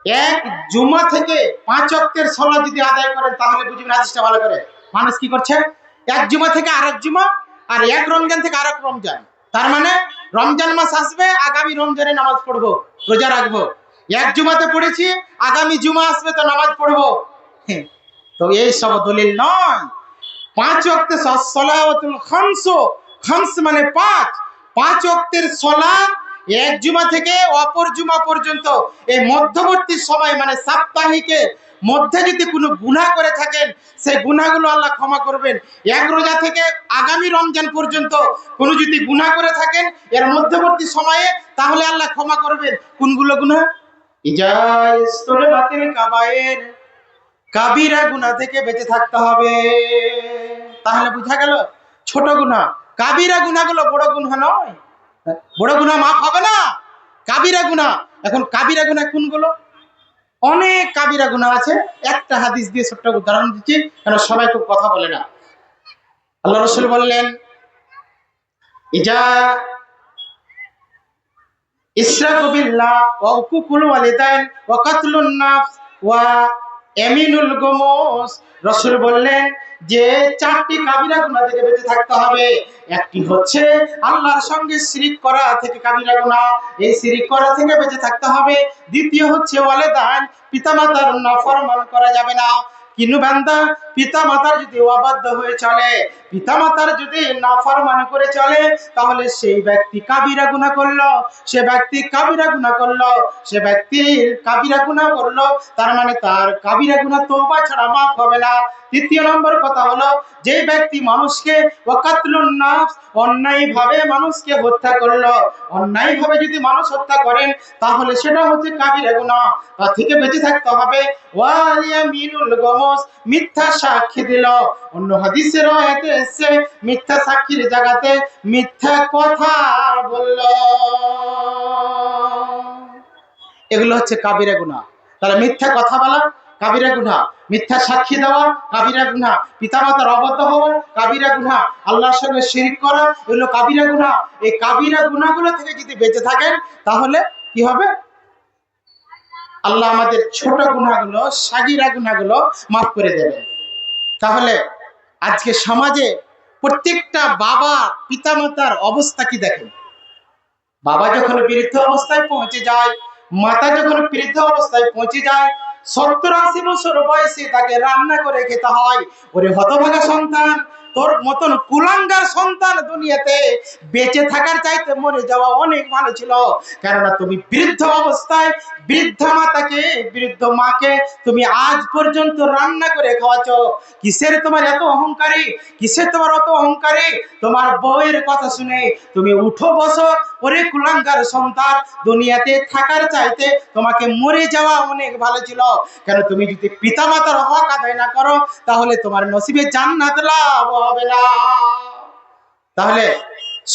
এক জুমা থেকে 5 ওয়াক্তের সালাত যদি আদায় করেন তাহলে বুঝবেন হাদিসটা ভালো করে। মানুষ কি করছে, এক জুমা থেকে আরেক জুমা, আর এক রমজান থেকে আরেক রমজান। তার মানে রমজান মাস আসবে, আগামী রমজানে নামাজ পড়বো, রোজা রাখবো। এক জুমাতে পড়েছি, আগামী জুমা আসবে তো নামাজ পড়বো। তো এই সব দলিল নয়। 5 ওয়াক্তের সালাওয়াতুল খামস, খামস মানে 5 ওয়াক্তের সালাত এক জুমা থেকে অপর জুমা পর্যন্ত, এই মধ্যবর্তী সময় মানে সাপ্তাহিকে মধ্যে যদি কোনো গুনাহ করে থাকেন, সেই গুনাহগুলো আল্লাহ ক্ষমা করবেন। এক রোজা থেকে আগামী রমজান পর্যন্ত কোনো যদি গুনাহ করে থাকেন এর মধ্যবর্তী সময়ে, তাহলে আল্লাহ ক্ষমা করবেন। কোনগুলো গুনাহ? ইজাইস্তুলবাতিল কাবায়ের, কাবিরা গুনাহ থেকে বেঁচে থাকতে হবে। তাহলে বোঝা গেল ছোট গুনাহ, কাবিরা গুনাহগুলো বড় গুনাহ নয়। বড় গুনাহ মাফ হবে না, কাবিরা গুনাহ। এখন কাবিরা গুনাহ কোনগুলো? অনেক কাবিরা গুনাহ আছে। একটা হাদিস দিয়ে ছোট্ট উদাহরণ দিচ্ছি, কারণ সবাই খুব কথা বলে না। আল্লাহ রাসূল বললেন, ইজা ইশরাকু বিল্লাহ ওয়া উকুকুল ওয়ালিদাইন ওয়া কাতলুন নাফস ওয়া ইয়ামিনুল গুমুস। রাসূল বললেন যে 4টি কাবিরা গুনাহ থেকে বেঁচে থাকতে হবে। একটি হচ্ছে আল্লাহর সঙ্গে শিরক করা থেকে কাবিরা গুনাহ, এই শিরক করা থেকে বেঁচে থাকতে হবে। দ্বিতীয় হচ্ছে ওয়ালিদাইন, পিতামাতার নাফরমান করা যাবে না। কিনু বান্দা পিতামাতার যদি অবাধ্য হয়ে চলে, পিতামাতার যদি নাফরমানি করে চলে, তাহলে সেই ব্যক্তি কাবিরা গুনাহ করলো, সে ব্যক্তি কাবিরা গুনাহ করলো, সে ব্যক্তি কাবিরা গুনাহ করলো। তার মানে তার কাবিরা গুনাহ তওবা ছাড়া মাফ হবে না। তৃতীয় নম্বর কথা হলো, যে ব্যক্তি মানুষকে ওয়াকাতলুন নাফস, অন্যায়ভাবে মানুষকে হত্যা করলো, অন্যায়ভাবে যদি মানুষ হত্যা করেন তাহলে সেটা হচ্ছে কাবিরা গুনাহ, তা থেকে বেঁচে থাকতে হবে। ওয়াল ইয়ামিনুল গুমুস, মিথ্যা সাক্ষী দিল। অন্য হাদিসের আয়াতে এসেছে মিথ্যা সাক্ষীর জায়গাতে মিথ্যা কথা বলল। এগুলো হচ্ছে কাবিরা গুনাহ। তাহলে মিথ্যা কথা বলা কাবিরা গুনাহ, মিথ্যা সাক্ষী দেওয়া কাবিরা গুনাহ, পিতামাতার অবাধ্য হওয়া কাবিরা গুনাহ, আল্লাহর সঙ্গে শিরক করা এগুলো কাবিরা গুনাহ। এই কাবিরা গুনাহগুলো থেকে যদি বেঁচে থাকেন তাহলে কি হবে? আল্লাহ আমাদের ছোট গুনাহগুলো, সাগীরা গুনাহগুলো মাফ করে দেবেন। তাহলে আজকে সমাজে প্রত্যেকটা বাবা পিতামাতার অবস্থা কি দেখেন। বাবা যখন বৃদ্ধ অবস্থায় পৌঁছে যায়, মাতা যখন বৃদ্ধ অবস্থায় পৌঁছে যায়, 70-80 বছর বয়সে তাকে রান্না করে খেতে হয়। ওরে হতভাগা সন্তান, তোর মতন কুলাঙ্গার সন্তান দুনিয়াতে বেঁচে থাকার চাইতে মরে যাওয়া অনেক ভালো ছিল। কেননা তুমি বৃদ্ধ অবস্থায় বৃদ্ধ মাতাকে, বৃদ্ধ মাকে তুমি আজ পর্যন্ত রান্না করে খাওয়াচ্ছ। কিসের তোমার এত অহংকারী, কিসের তোমার অত অহংকারী? তোমার বউয়ের কথা শুনে তুমি উঠো বসো। ওরে কুলাঙ্গার সন্তান, দুনিয়াতে থাকার চাইতে তোমাকে মরে যাওয়া অনেক ভালো ছিল। কেন তুমি যদি পিতামাতার হক আদায় না করো তাহলে তোমার নসিবে জান্নাত লাভ হবে না। তাহলে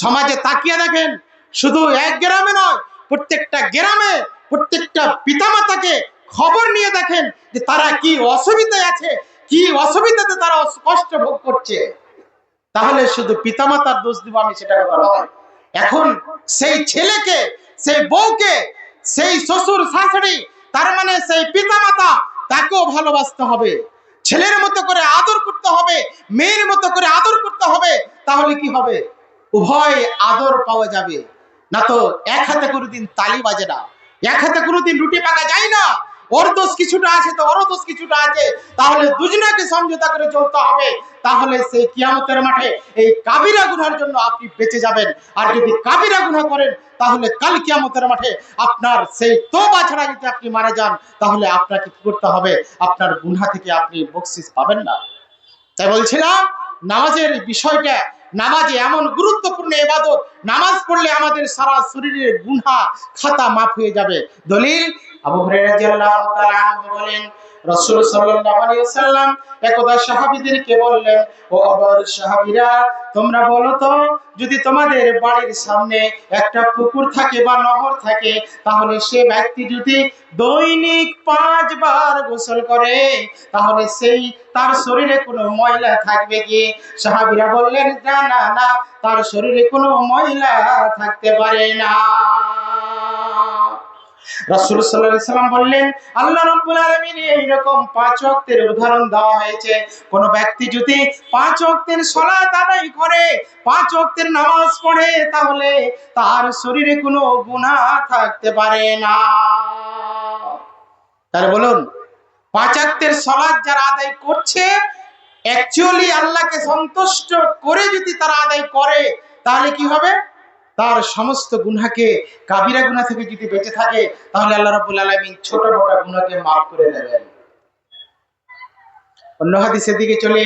সমাজে তাকিয়ে দেখেন, শুধু এক গ্রামে নয়, প্রত্যেকটা গ্রামে প্রত্যেকটা পিতামাতাকে খবর নিয়ে দেখেন যে তারা কি অসুবিধায় আছে, কি অসুবিধাতে তারা কষ্ট ভোগ করছে। তাহলে শুধু পিতামাতার দোষ দিব আমি সেটা কথা নয়। এখন সেই ছেলেকে, সেই বউকে, সেই শ্বশুর শাশুড়ি, তার মানে সেই পিতামাতা, তাকেও ভালোবাসতে হবে, ছেলের মতো করে আদর করতে হবে, মেয়ের মতো করে আদর করতে হবে। তাহলে কি হবে? উভয় আদর পাওয়া যাবে। না তো এক হাতে কোনোদিন তালি বাজে না, এক হাতে কোনোদিন রুটি পাকা যায় না। ওর দোষ কিছুটা আছে তো ওর দোষ কিছুটা আছে, তাহলে দুজনাকে সমঝোতা করে চলতে হবে। তাহলে সেই কিয়ামতের মাঠে এই কাবিরা গুনার জন্য আপনি বেঁচে যাবেন। আর যদি কাবিরা গুনাহ করেন তাহলে কাল কিয়ামতের মাঠে আপনার সেই তওবা ছাড়া যদি আপনি মারা যান তাহলে আপনাকে কি করতে হবে? আপনার গুনাহ থেকে আপনি বকশিশ পাবেন না। তাই বলছিলাম নামাজের বিষয়টা, নামাজ এমন গুরুত্বপূর্ণ ইবাদত, নামাজ পড়লে আমাদের সারা শরীরের গুনাহ খাতা মাফ হয়ে যাবে। দলিল আবু হুরায়রা রাদিয়াল্লাহু তাআলা আনহু বলেন, রাসূল সাল্লাল্লাহু আলাইহি ওয়াসাল্লাম একদা সাহাবীদেরকে বললেন, ও আবার সাহাবীরা, তোমরা বলো তো, যদি তোমাদের বাড়ির সামনে একটা পুকুর থাকে বা নহর থাকে, তাহলে সে ব্যক্তি যদি দৈনিক 5 বার গোসল করে তাহলে সেই তার শরীরে কোনো ময়লা থাকবে কি? সাহাবীরা বললেন, না না না, তার শরীরে কোনো ময়লা থাকতে পারে না। রাসূল সাল্লাল্লাহু আলাইহি সাল্লাম বললেন, আল্লাহ রাব্বুল আলামিন এইরকম 5 ওয়াক্তের উদাহরণ দেওয়া হয়েছে। কোন ব্যক্তি যদি 5 ওয়াক্তের সালাত আদায় করে, 5 ওয়াক্তের নামাজ পড়ে, তাহলে তার শরীরে কোনো গুনাহ থাকতে পারে না। তার বলুন, 5 ওয়াক্তের সালাত যারা আদায় করছে, অ্যাকচুয়ালি আল্লাহকে সন্তুষ্ট করে যদি তারা আদায় করে, তাহলে কি হবে? তার সমস্ত গুনাহকে, কাবিরা গুনাহ থেকে যদি বেঁচে থাকে, তাহলে আল্লাহ রাব্বুল আলামিন ছোট বড় গুনাহকে মাফ করে দেবেন। অন্য হাদিসের দিকে চলে,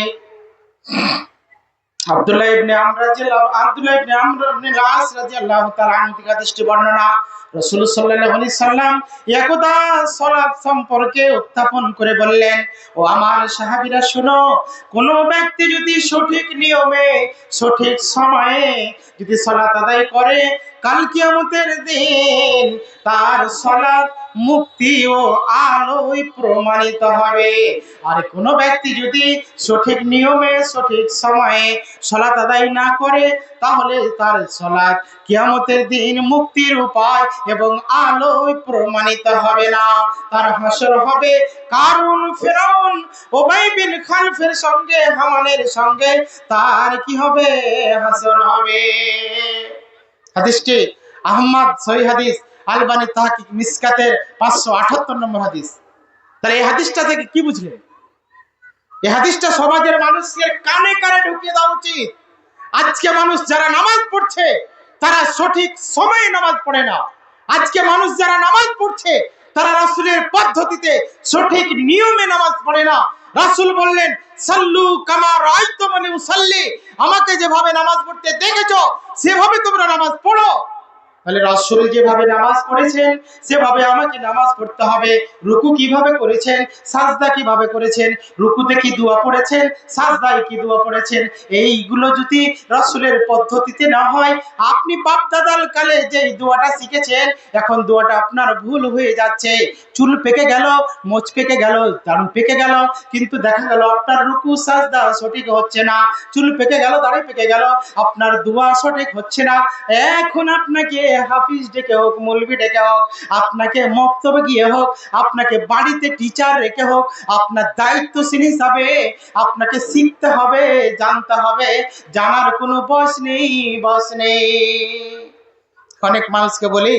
আব্দুল্লাহ ইবনে আমর ইবনে আস রাদিয়াল্লাহু তাআলা আনহু থেকে হাদিসটি বর্ণনা। রাসূল সাল্লাল্লাহু আলাইহি সাল্লাম একদা সালাত সম্পর্কে উত্থাপন করে বললেন, ও আমার সাহাবীরা শোনো, কোন ব্যক্তি যদি সঠিক নিয়মে সঠিক সময়ে যদি সালাত আদায় করে, কাল কিয়ামতের দিন তার সালাত মুক্তি ও আলোয় প্রমাণিত হবে। আর কোন ব্যক্তি যদি সঠিক নিয়মে সঠিক সময়ে সালাত আদায় না করে, তাহলে তার সালাত কিয়ামতের দিন মুক্তির উপায় এবং আলোয় প্রমাণিত হবে না। তার হাসর হবে কারুন, ফিরাউন, উবাই বিন খালফের সঙ্গে, হামানের সঙ্গে তার কি হবে? হাসর হবে। হাদিসটি আহমদ সহিহ হাদিস, আলবানী তাহকিক মিসকাতের 578 নম্বর হাদিস। তাহলে এই হাদিসটা থেকে কি বুঝলেন? এই হাদিসটা সমাজের মানুষের কানে কানে ঢুকিয়ে দেওয়া উচিত। আজকে মানুষ যারা নামাজ পড়ছে, তারা সঠিক সময়ে নামাজ পড়ে না। আজকে মানুষ যারা নামাজ পড়ছে, তারা রাসূলের পদ্ধতিতে সঠিক নিয়মে নামাজ পড়ে না। রাসূল বললেন, সাল্লু কামা রাআইতুমুনি উসাল্লি, আমাকে যেভাবে নামাজ পড়তে দেখেছো সেভাবে তোমরা নামাজ পড়ো। তাহলে রাসূল যেভাবে নামাজ পড়েছেন, সেভাবে আমাকে নামাজ পড়তে হবে। রুকু কিভাবে করেছেন, সাজদা কিভাবে করেছেন, রুকুতে কি দোয়া পড়েছেন, সাজদায় কি দোয়া পড়েছেন, এইগুলো যদি রাসূলের পদ্ধতিতে না হয়, আপনি বাপ দাদার কালে যে দোয়াটা শিখেছেন, এখন দোয়াটা আপনার ভুল হয়ে যাচ্ছে। চুল পেকে গেল, মোচ পেকে গেল, দাড়ি পেকে গেল, কিন্তু দেখা গেল আপনার রুকু সাজদা সঠিক হচ্ছে না। চুল পেকে গেল, দাড়ি পেকে গেল, আপনার দোয়া সঠিক হচ্ছে না। এখন আপনাকে হাফিজ ডেকে হোক, মৌলবি ডেকে হোক, আপনাকে মক্তবে গিয়ে হোক, আপনাকে বাড়িতে টিচার রেখে হোক, আপনার দায়িত্বশীল হিসাবে আপনাকে শিখতে হবে, জানতে হবে। জানার কোনো বয়স নেই, বয়স নেই। অনেক মানুষকে বলি,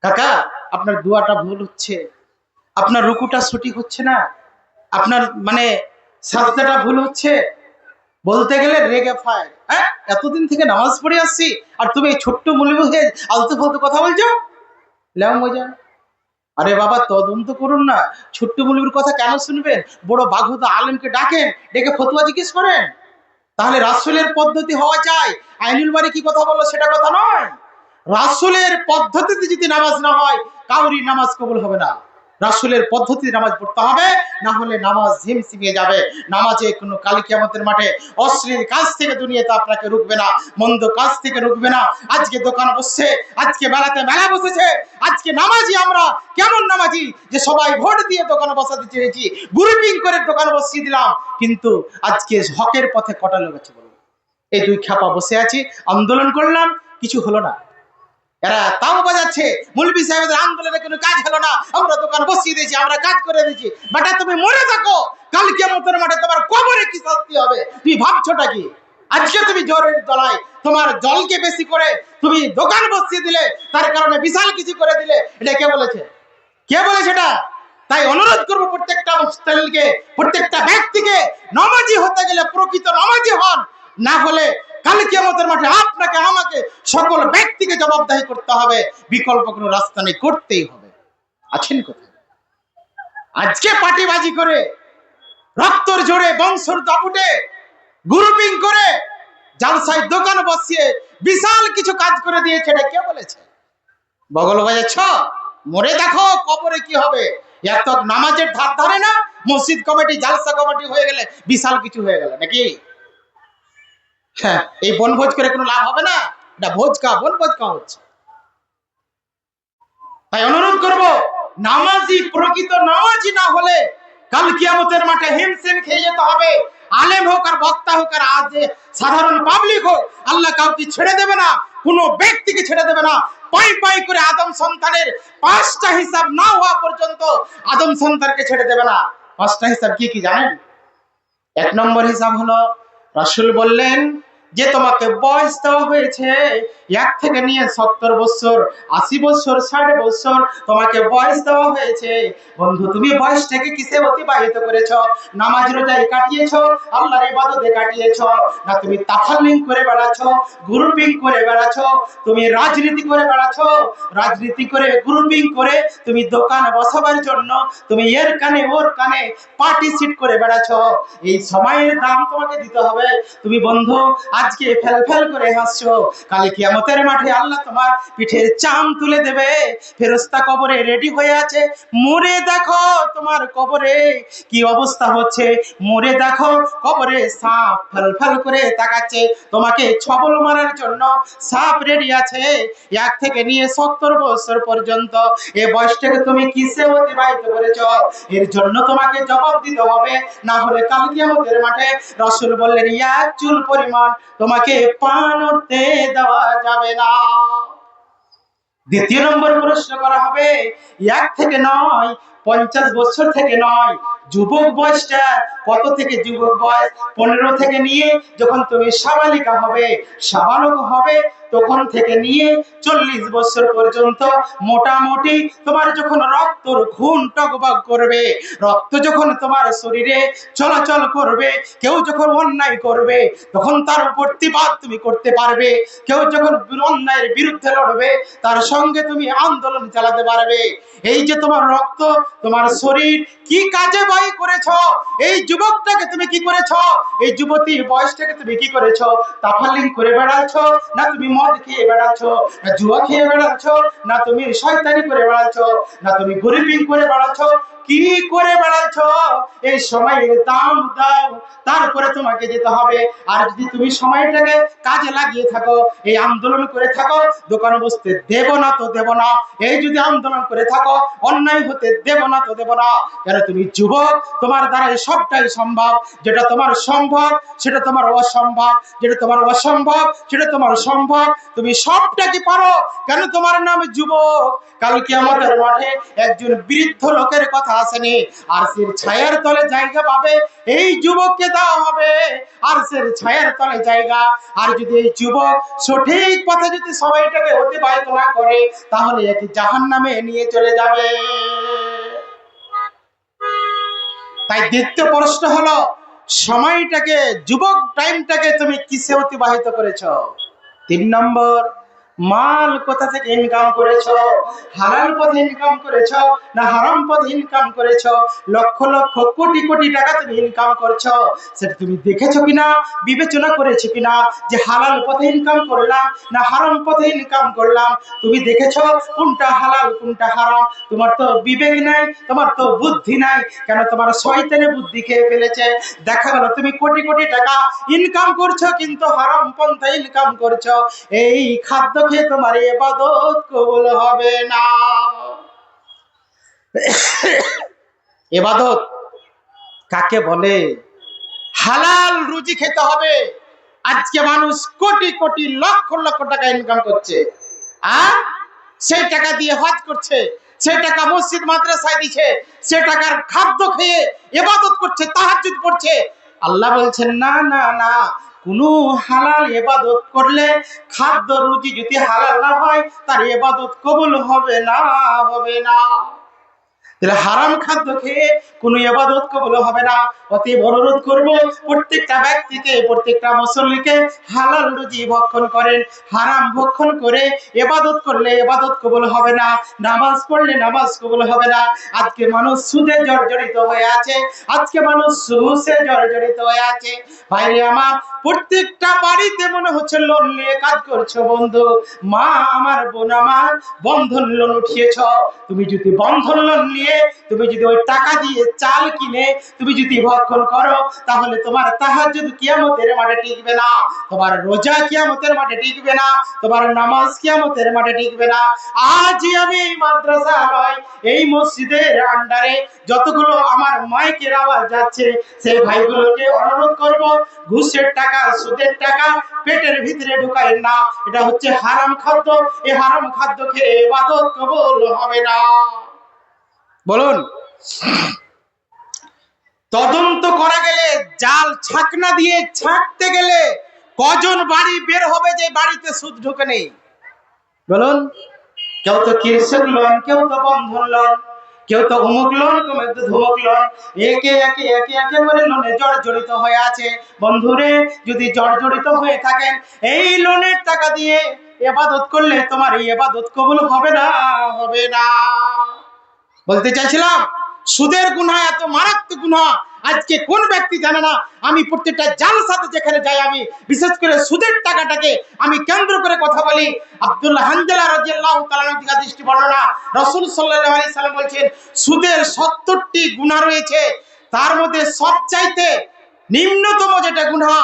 কাকা আপনার দোয়াটা ভুল হচ্ছে, আপনার রুকুটা সঠিক হচ্ছে না, আপনার সাজদাটা ভুল হচ্ছে। বলতে গেলে রেগে ফায়ার, এতদিন থেকে নামাজ পড়ে আসছি, আর তুমি এই ছোট্ট মুলিম হয়ে আলতু ফালতু কথা বলছো, লেও মজা। আরে বাবা, তদন্ত করুন না, ছোট্ট মুলিমের কথা কেন শুনবেন? বড় বাঘুদা আলেমকে ডাকেন, ডেকে ফতোয়া জিজ্ঞেস করেন। তাহলে রাসূলের পদ্ধতি হওয়া চাই। আইনুল বারী কি কথা বললো সেটা কথা নয়। রাসূলের পদ্ধতিতে যদি নামাজ না হয়, কাউরি নামাজ কবুল হবে না। রাসূলের পদ্ধতিতে নামাজ পড়তে হবে, না হলে নামাজ ঝিমঝিমিয়ে যাবে। নামাজে কোনো কাল কিয়ামতের মাঠে অশ্লীল কাজ থেকে দুনিয়াতে আপনাকে রুকবে না, মন্দ কাজ থেকে রুকবে না। আজকে দোকান বসছে, আজকে মেলাতে মেলা বসেছে, আজকে নামাজি আমরা কেমন নামাজি যে সবাই ভোট দিয়ে দোকান বসাতে চেয়েছি, গ্রুপিং করে দোকান বসিয়ে দিলাম, কিন্তু আজকে হকের পথে কটা লোক আছে বলুন? এই দুই খ্যাপা বসে আছি, আন্দোলন করলাম, কিছু হলো না। এরা তাও বাজাচ্ছে, মৌলভী সাহেবদের আন্দোলনে কোনো কাজ হলো না, আমরা দোকান বসিয়ে দিয়েছি, আমরা কাজ করে দিয়েছি। বেটা তুমি মরে থাকো, কাল কিয়ামতের মাঠে তোমার কবরে কি শাস্তি হবে তুমি ভাবছোটা কি? আজকে তুমি জোরের তলায় তোমার জলকে বেশি করে তুমি দোকান বসিয়ে দিলে, তার কারণে বিশাল কিছু করে দিলে, এটা কে বলেছে? কে বলেছে এটা? তাই অনুরোধ করবো প্রত্যেকটা মুসলিমকে, প্রত্যেকটা ব্যক্তিকে, নামাজি হতে গেলে প্রকৃত নামাজি হন, না হলে কাল কিয়ামতের মাঠে আপনাকে আমাকে সকল ব্যক্তিকে জবাবদাহি করতে হবে। বিকল্প কোনো রাস্তা নেই, করতেই হবে। আছেন কোথায়? আজকে পার্টিবাজি করে, রক্তর জোরে, বংশর দাপুটে, গ্রুপিং করে, জালসায় দোকান বসিয়ে বিশাল কিছু কাজ করে দিয়েছে, এটা কে বলেছে? বগল বাজাচ্ছ, মরে দেখো কবরে কি হবে। এত নামাজের ধার ধারে না, মসজিদ কমিটি, জালসা কমিটি হয়ে গেলে বিশাল কিছু হয়ে গেল নাকি? হ্যাঁ, এই বনভোজ করে কোনো লাভ হবে না, এটা ভোজ কা বনভোজ কা হচ্ছে। তাই অনুরোধ করব, নামাজি, প্রকৃত নামাজি না হলে কাল কিয়ামতের মাঠে হিমশিম খেয়ে যেতে হবে। আলেম হোক আর বক্তা হোক আর আজ সাধারণ পাবলিক হোক, আল্লাহ কাউকে ছেড়ে দেবে না, কোনো ব্যক্তিকে ছেড়ে দেবে না। পাই পাই করে আদম সন্তানের 5টা হিসাব না হওয়া পর্যন্ত আদম সন্তানকে ছেড়ে দেবে না। 5টা হিসাব কি কি জানেন? 1 নম্বর হিসাব হলো, রাসূল বললেন যে তোমাকে বয়স দেওয়া হয়েছে 1 থেকে নিয়ে 70 বছর, 80 বছর, 60 বছর তোমাকে বয়স দেওয়া হয়েছে। বন্ধু, তুমি বয়সটাকে কিসে অতিবাহিত করেছো? নামাজ রোজায় কাটিয়েছো, আল্লাহর ইবাদতে কাটিয়েছো, না তুমি তাফাল্লিং করে বেড়াচ্ছো, গ্রুপিং করে বেড়াচ্ছো, তুমি রাজনীতি করে বেড়াচ্ছো, রাজনীতি করে গ্রুপিং করে তুমি দোকান বসাবার জন্য তুমি এর কানে ওর কানে পার্টি সিট করে বেড়াচ্ছো। এই সময়ের দাম তোমাকে দিতে হবে। তুমি বন্ধু আজকে ফেল করে হাসছো, কাল কিয়ামতের মাঠে আল্লাহ তোমার পিঠের চাম তুলে দেবে। ফেরেশতা কবরে রেডি হয়ে আছে। মরে দেখো তোমার কবরে কি অবস্থা হচ্ছে, মরে দেখো কবরে সাপ ফেল করে তাকাচ্ছে, তোমাকে ছবল মারার জন্য সাপ রেডি আছে। 1 থেকে নিয়ে 70 বছর পর্যন্ত এই বয়সটাকে তুমি কিসে অতিবাহিত করেছো? এর জন্য তোমাকে জবাব দিতে হবে, না হলে কাল কিয়ামতের মাঠে রাসূল বললেন 1 চুল পরিমাণ তোমাকে পান উঠতে দেওয়া যাবে না। 2 নম্বর প্রশ্ন করা হবে, 1 থেকে নয়, 50 বছর থেকে নয়, যুবক বয়সটা কত থেকে? যুবক বয়স 15 থেকে নিয়ে যখন তুমি সাবালিকা হবে, সাবালক হবে, তখন থেকে নিয়ে 40 বছর পর্যন্ত মোটামুটি তোমার যখন রক্তর খুন টগবগ করবে, রক্ত যখন তোমার শরীরে চলাচল করবে, কেউ যখন অন্যায় করবে তখন তার প্রতিবাদ তুমি করতে পারবে, কেউ যখন অন্যায়ের বিরুদ্ধে লড়বে তার সঙ্গে তুমি আন্দোলন চালাতে পারবে। এই যে তোমার রক্ত, তোমার শরীর কি কাজে ব্যয় করেছো, এই যুবকটাকে তুমি কি করেছো, এই যুবতীর বয়সটাকে তুমি কি করেছো? তাফালিং করে বেড়াচ্ছো, না তুমি মদ খেয়ে বেড়াচ্ছো, না জুয়া খেয়ে বেড়াচ্ছো, না তুমি শয়তানি করে বেড়াচ্ছো, না তুমি গ্রুপিং করে বেড়াচ্ছো, কি করে বেড়াচ্ছো? এই সময়ের দাম দাও, তারপরে তোমাকে যেতে হবে। আর যদি তুমি সময়টাকে কাজে লাগিয়ে থাকো, এই আন্দোলন করে থাকো, দোকান বসতে দেব না তো দেব না, এই যদি আন্দোলন করে থাকো, অন্যায় হতে দেব না তো দেব না, কেন তুমি যুবক, তোমার দ্বারা সবটাই সম্ভব। যেটা তোমার সম্ভব সেটা তোমার অসম্ভব, যেটা তোমার অসম্ভব সেটা তোমার সম্ভব, তুমি সবটাকে পারো, কেন তোমার নাম যুবক। কাল কিয়ামতের মাঠে একজন বৃদ্ধ লোকের কথা আসেনি, আরশের ছায়ার তলে জায়গা পাবে এই যুবককে দেওয়া হবে, আরশের ছায়ার তলে জায়গা। আর যদি এই যুবক সঠিক পথে যদি সময়টাকে অতিবাহিত না করে, তাহলে একে জাহান্নামে নিয়ে চলে যাবে। তাই দ্বিতীয় প্রশ্ন হলো, সময়টাকে, যুবক টাইমটাকে তুমি কিসে অতিবাহিত করেছো? 3 নম্বর, মাল কোথা থেকে ইনকাম করেছো? হালাল পথে ইনকাম করেছো না হারাম পথে ইনকাম করেছো? লক্ষ লক্ষ কোটি কোটি টাকা তুমি ইনকাম করছো, সেটা তুমি দেখেছো কিনা, বিবেচনা করেছো কিনা যে হালাল পথে ইনকাম করলাম না হারাম পথে ইনকাম করলাম? তুমি দেখেছো কোনটা হালাল কোনটা হারাম? তোমার তো বিবেক নাই, তোমার তো বুদ্ধি নাই, কেন তোমার শয়তানে বুদ্ধি খেয়ে ফেলেছে। দেখা গেল তুমি কোটি কোটি টাকা ইনকাম করছো কিন্তু হারাম পন্থা ইনকাম করছো, এই খাদ্য খেয়ে তোমার ইবাদত কবুল হবে না। ইবাদত কাকে বলে? হালাল রুজি খেতে হবে। আজকে মানুষ কোটি কোটি লক্ষ লক্ষ টাকা ইনকাম করছে, আর সেই টাকা দিয়ে হজ করছে, সেই টাকা মসজিদ মাদ্রাসায় দিচ্ছে, সে টাকার খাদ্য খেয়ে ইবাদত করছে, তাহাজ্জুদ পড়ছে। আল্লাহ বলছেন না না না, কোন হালাল ইবাদত করলে খাদ্য রুজি যদি হালাল না হয় তার ইবাদত কবুল হবে না, হবে না। তাহলে হারাম খাদ্য খেয়ে কোনো ইবাদত কবুল হবে না। অতএব অনুরোধ করব প্রত্যেকটা ব্যক্তিকে, প্রত্যেকটা মুসল্লিকে হালাল রুজি ভক্ষণ করেন। হারাম ভক্ষণ করে ইবাদত করলে ইবাদত কবুল হবে না, নামাজ পড়লে নামাজ কবুল হবে না। আজকে মানুষ সুদে জর্জরিত হয়ে আছে, আজকে মানুষ ঘুষে জর্জরিত হয়ে আছে। ভাইরে আমার, প্রত্যেকটা বাড়িতে মনে হচ্ছে লোন নিয়ে কাজ করছো বন্ধু। মা আমার, বোন আমার, বন্ধন লোন উঠিয়েছ। তুমি যদি বন্ধন লোন নিয়ে দিয়ে তুমি যদি ওই টাকা দিয়ে চাল কিনে তুমি যদি ভক্ষণ করো, তাহলে তোমার তাহাজ্জুদ কিয়ামতের মাঠে টিকবে না, তোমার রোজা কিয়ামতের মাঠে টিকবে না, তোমার নামাজ কিয়ামতের মাঠে টিকবে না। আজই আমি এই মাদ্রাসা নয়, এই মসজিদের আন্ডারে যতগুলো আমার মাইকের আওয়াজ যাচ্ছে সেই ভাইগুলোকে অনুরোধ করব, ঘুষের টাকা সুদের টাকা পেটের ভিতরে ঢুকায় না, এটা হচ্ছে হারাম খাদ্য। এই হারাম খাদ্য খেয়ে ইবাদত কবুল হবে না। বলুন, তদন্ত করা গেলে জাল ছাকনা দিয়ে ছাকতে গেলে কজন বাড়ি বের হবে যে বাড়িতে সুদ ঢুকে নেই? বলুন, কেউ তো কৃষক লোন, কেউ তো বন্ধন লোন, কেউ তো অমুক লোন, কেউ তো ধমুক লোন, একে একে একে একে করে লোনে জর্জরিত হয়ে আছে। বন্ধুরে, যদি জর্জরিত হয়ে থাকেন, এই লোনের টাকা দিয়ে ইবাদত করলে তোমার এই ইবাদত কবুল হবে না, হবে না। বলতে চাইছিলাম, সুদের গুনাহ এত মারাত্মক গুনাহ আজকে কোন ব্যক্তি জানে না। আমি প্রত্যেকটা জালসাতে যেখানে যাই, আমি বিশেষ করে সুদের টাকাটাকে আমি কেন্দ্র করে কথা বলি। আব্দুল্লাহ হানজালা রাদিয়াল্লাহু তাআলা থেকে দৃষ্টি বর্ণনা, রাসূল সাল্লাল্লাহু আলাইহি সাল্লাম বলেছেন, সুদের 70টি গুনাহ রয়েছে, তার মধ্যে সবচাইতে নিম্নতম যেটা গুনাহ,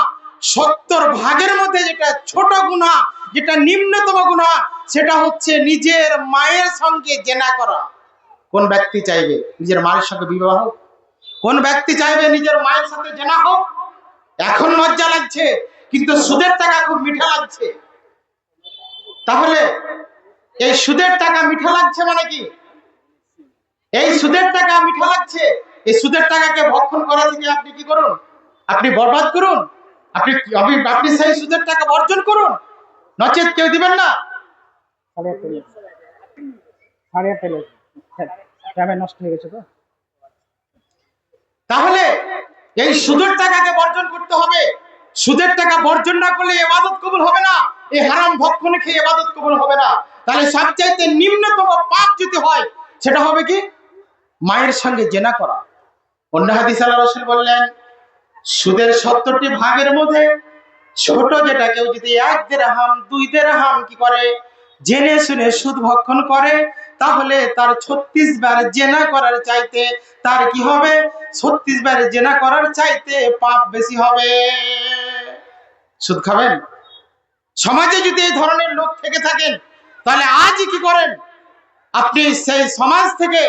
70 ভাগের মধ্যে যেটা ছোট গুনাহ, যেটা নিম্নতম গুনাহ, সেটা হচ্ছে নিজের মায়ের সঙ্গে জেনা করা। কোন ব্যক্তি চাইবে নিজের মায়ের সঙ্গে বিবাহ? কোন ব্যক্তি চাইবে নিজের মায়ের সাথে জেনা হোক? এখন লজ্জা লাগছে, কিন্তু সুদের টাকা খুব মিঠা লাগছে। তাহলে এই সুদের টাকা মিঠা লাগছে মানে কি? এই সুদের টাকা মিঠা লাগছে, এই সুদের টাকাকে ভক্ষণ করা থেকে আপনি কি করুন? আপনি বরবাদ করুন, আপনি সেই সুদের টাকা বর্জন করুন, নচেত কেউ দিবেন না। নষ্ট হয়ে গেছে তো। তাহলে এই সুদের টাকাকে বর্জন করতে হবে। সুদের টাকা বর্জন না করলে ইবাদত কবুল হবে না, এই হারাম ভক্ষণ খেয়ে ইবাদত কবুল হবে না। তাহলে সবচাইতে নিম্নতম পাপ যদি হয়, সেটা হবে কি? মায়ের সঙ্গে জেনা করা। অন্য হাদিসে আল্লাহর রাসূল বললেন, সুদের 70টি ভাগের মধ্যে ছোট যেটা, কেউ যদি 1 দিরহাম 2 দিরহাম কি করে জেনে শুনে সুদ ভক্ষণ করে, তাহলে তার 36 বার জেনা করার চাইতে তার কি হবে? 36 বার জেনা করার চাইতে পাপ বেশি হবে। সুদ খাবেন? সমাজে যদি এই ধরনের লোক থেকে থাকেন, তাহলে আজই কি করেন? আপনি সেই সমাজ থেকে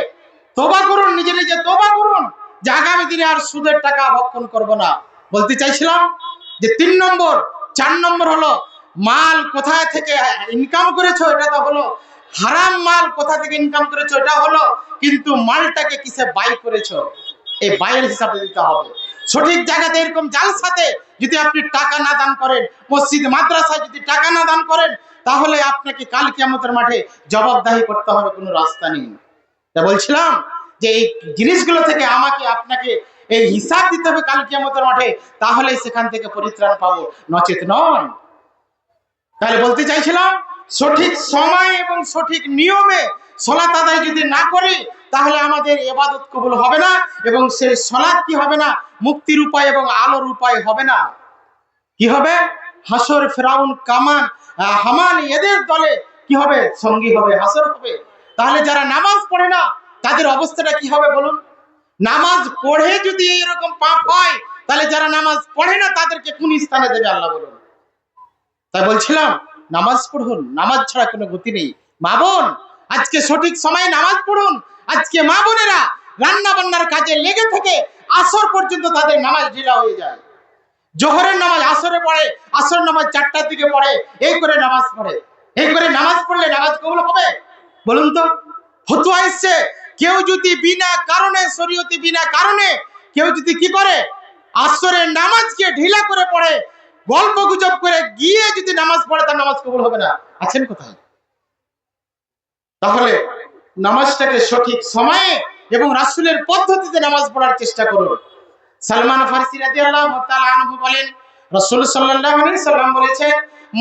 তওবা করুন, নিজে নিজে তওবা করুন যে আগামী দিনে আর সুদের টাকা ভক্ষণ করব না। বলতে চাইছিলাম যে 3 নম্বর, 4 নম্বর হলো মাল কোথা থেকে ইনকাম করেছো, এটা তো হলো হারাম। মাল কোথা থেকে ইনকাম করেছো এটা হলো, কিন্তু মালটাকে কিসে বাই করেছো, এই বাইয়ের হিসাবে দিতে হবে। সঠিক জায়গাতে এরকম জালসাতে যদি আপনি টাকা না দান করেন, মসজিদ মাদ্রাসায় যদি টাকা না দান করেন, তাহলে আপনাকে কাল কিয়ামতের মাঠে জবাবদাহি করতে হবে, কোনো রাস্তা নেই। তা বলছিলাম যে এই জিনিসগুলো থেকে আমাকে আপনাকে এই হিসাব দিতে হবে কাল কিয়ামতের মাঠে, তাহলে সেখান থেকে পরিত্রাণ পাবো, নচেত নয়। তাহলে বলতে চাইছিলাম, সঠিক সময় এবং সঠিক নিয়মে সালাত আদায় যদি না করি, তাহলে আমাদের ইবাদত কবুল হবে না, এবং সেই সালাত কি হবে না? মুক্তির উপায় এবং আলোর উপায় হবে না। কি হবে? হাসর, ফেরাউন, হামান এদের দলে কি হবে? সঙ্গী হবে, হাসর হবে। তাহলে যারা নামাজ পড়ে না, তাদের অবস্থাটা কি হবে বলুন? নামাজ পড়ে যদি এরকম পাপ হয়, তাহলে যারা নামাজ পড়ে না তাদেরকে কোন স্থানে দেবে আল্লাহ বলুন? তাই বলছিলাম, নামাজ পড়ুন, নামাজ ছাড়া কোনো গতি নেই। মা বোন, আজকে সঠিক সময়ে নামাজ পড়ুন। আজকে মা বোনেরা রান্না বান্নার কাজে লেগে থেকে আসর পর্যন্ত তাদের নামাজ ঢিলা হয়ে যায়। জোহরের নামাজ আসরে পড়ে, আসর নামাজ 4টার দিকে পড়ে, এই করে নামাজ পড়ে। এই করে নামাজ পড়লে নামাজ কবুল হবে বলুন তো? ফতোয়া এসছে, কেউ যদি বিনা কারণে, শরীয়তি বিনা কারণে কেউ যদি কি করে, আসরের নামাজকে ঢিলা করে পড়ে, গল্প গুজব করে গিয়ে যদি নামাজ পড়ে, তার নামাজ কবুল হবে না। আছেন কোথায়? তাহলে নামাজটাকে সঠিক সময়ে এবং রাসূলের পদ্ধতিতে নামাজ পড়ার চেষ্টা করুন। সালমান ফারসি রাদিয়াল্লাহু তাআলা আনহু বলেন, রাসূল সাল্লাল্লাহু আলাইহি সাল্লাম বলেছেন,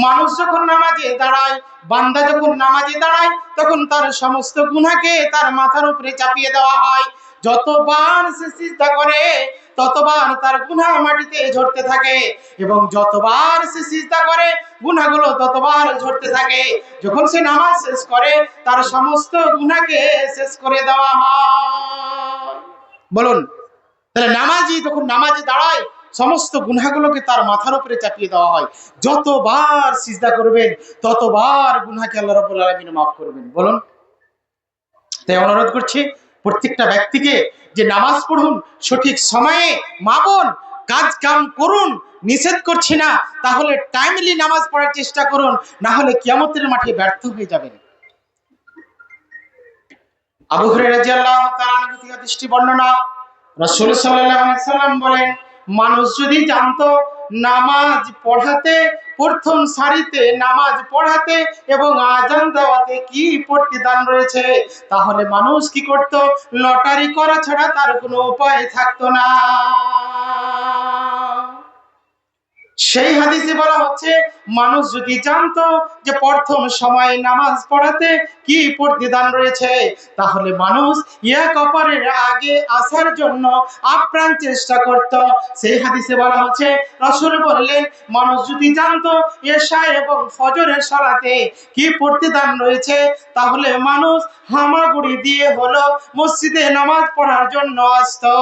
মানুষ যখন নামাজে দাঁড়ায়, বান্দা যখন নামাজে দাঁড়ায়, তখন তার সমস্ত গুনাহকে তার মাথার উপরে চাপিয়ে দেওয়া হয়। যতবার সে সিজদা করে, ততবার তার গুনাহ মাটিতে ঝরতে থাকে, এবং যতবার সে সিজদা করে গুনাহগুলো ততবার ঝরতে থাকে। যখন সে নামাজ শেষ করে তার সমস্ত গুনাহকে শেষ করে দেওয়া হয়। বলুন, তাহলে নামাজি যখন নামাজে দাঁড়ায় সমস্ত গুনাহগুলোকে তার মাথার উপরে চাপিয়ে দেওয়া হয়। যতবার সিজদা করবেন ততবার গুনাহকে আল্লাহ রাব্বুল আলামিন মাফ করবেন। বলুন, তাই অনুরোধ করছি প্রত্যেকটা ব্যক্তিকে যে নামাজ পড়ুন সঠিক সময়ে, মা বোন কাজ কাম করুন, নিষেধ করছি না, তাহলে টাইমলি নামাজ পড়ার চেষ্টা করুন, না হলে কিয়ামতের মাঠে ব্যর্থ হয়ে যাবেন। আবু হুরায়রা রাদিয়াল্লাহু তাআলা আনহু থেকে দৃষ্টি বর্ণনা, রাসূল সাল্লাল্লাহু আলাইহি ওয়াসাল্লাম বলেন, মানুষ যদি জানতো নামাজ পড়াতে, প্রথম সারিতে নামাজ পড়াতে এবং আজান দেওয়াতে কি প্রতিদান রয়েছে, তাহলে মানুষ কি করত? লটারি করা ছাড়া তার কোনো উপায় থাকতো না। সেই হাদিসে বলা হচ্ছে, মানুষ যদি জানতো যে প্রথম সময়ে নামাজ পড়াতে কি প্রতিদান রয়েছে, তাহলে মানুষ এক অপরের আগে আসার জন্য আপ্রাণ চেষ্টা করত। সেই হাদিসে বলা হচ্ছে, রাসূল বললেন, মানুষ যদি জানতো এশা এবং ফজরের সালাতে কি প্রতিদান রয়েছে, তাহলে মানুষ হামাগুড়ি দিয়ে হলো মসজিদে নামাজ পড়ার জন্য আসতো।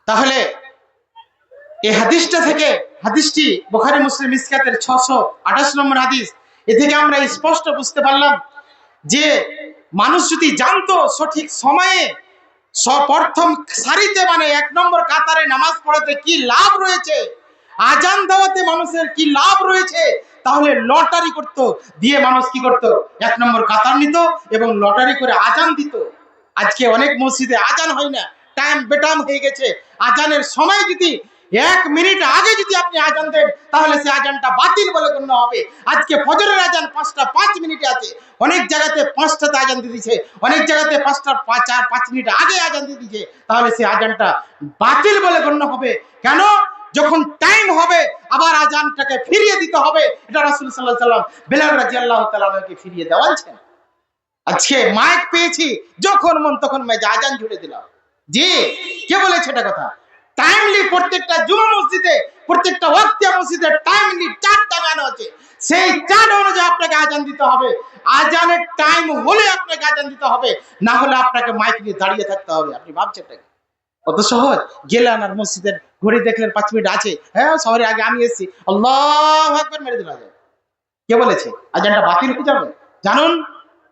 তাহলে এই হাদিসটা থেকে, হাদিসটি বুখারী মুসলিম মিসকাতের 628 নম্বর হাদিস, এ থেকে আমরা স্পষ্ট বুঝতে পারলাম যে মানুষ যদি জানতো সঠিক সময়ে প্রথম সারিতে মানে 1 নম্বর কাতারে নামাজ পড়াতে কি লাভ রয়েছে, আজান দেওয়াতে মানুষের কি লাভ রয়েছে, তাহলে লটারি করত, দিয়ে মানুষ কি করত? 1 নম্বর কাতার নিত এবং লটারি করে আজান দিত। আজকে অনেক মসজিদে আজান হয় না, টাইম বেটাম হয়ে গেছে। আজানের সময় যদি 1 মিনিট আগে যদি আপনি আজান দেন, তাহলে সে আজানটা বাতিল বলে গণ্য হবে। আজকে ফজরের আজান 5টা 5 মিনিটে আছে, অনেক জায়গাতে 5টাতে আজান দিয়ে দিয়েছে, অনেক জায়গাতে 5টা 4-5 মিনিট আগে আজান দিয়ে দিয়েছে, তাহলে সে আজানটা বাতিল বলে গণ্য হবে। কেন? যখন টাইম হবে আবার আজানটাকে ফিরিয়ে দিতে হবে। এটা রাসূল সাল্লাল্লাহু আলাইহি ওয়াসাল্লাম বেলাল রাদিয়াল্লাহু তাআলা আনহুকে ফিরিয়ে দেওয়ালছেন। আজকে মাইক পেয়েছি, যখন মন তখন আজান জুড়ে দিলাম। জি, কে বলেছে এটা কথা? টাইমলি প্রত্যেকটা জুমা মসজিদে, প্রত্যেকটা ওয়াক্তিয়া মসজিদে টাইমলি 4টা গান আছে, সেই 4 অনুযায়ী আপনাকে আজান দিতে হবে। আজানের টাইম হলে আপনাকে আজান দিতে হবে, না হলে আপনাকে মাইক নিয়ে দাঁড়িয়ে থাকতে হবে। আপনি ভাবছেন এটা কত সহজ? গেলেন আর মসজিদের ঘড়ি দেখলেন 5 মিনিট আছে, হ্যাঁ শহরে আগে আমি এসেছি, আল্লাহু আকবার মেরে দিল আজান। কে বলেছে আজানটা বাতিল হয়ে যাবে? জানুন,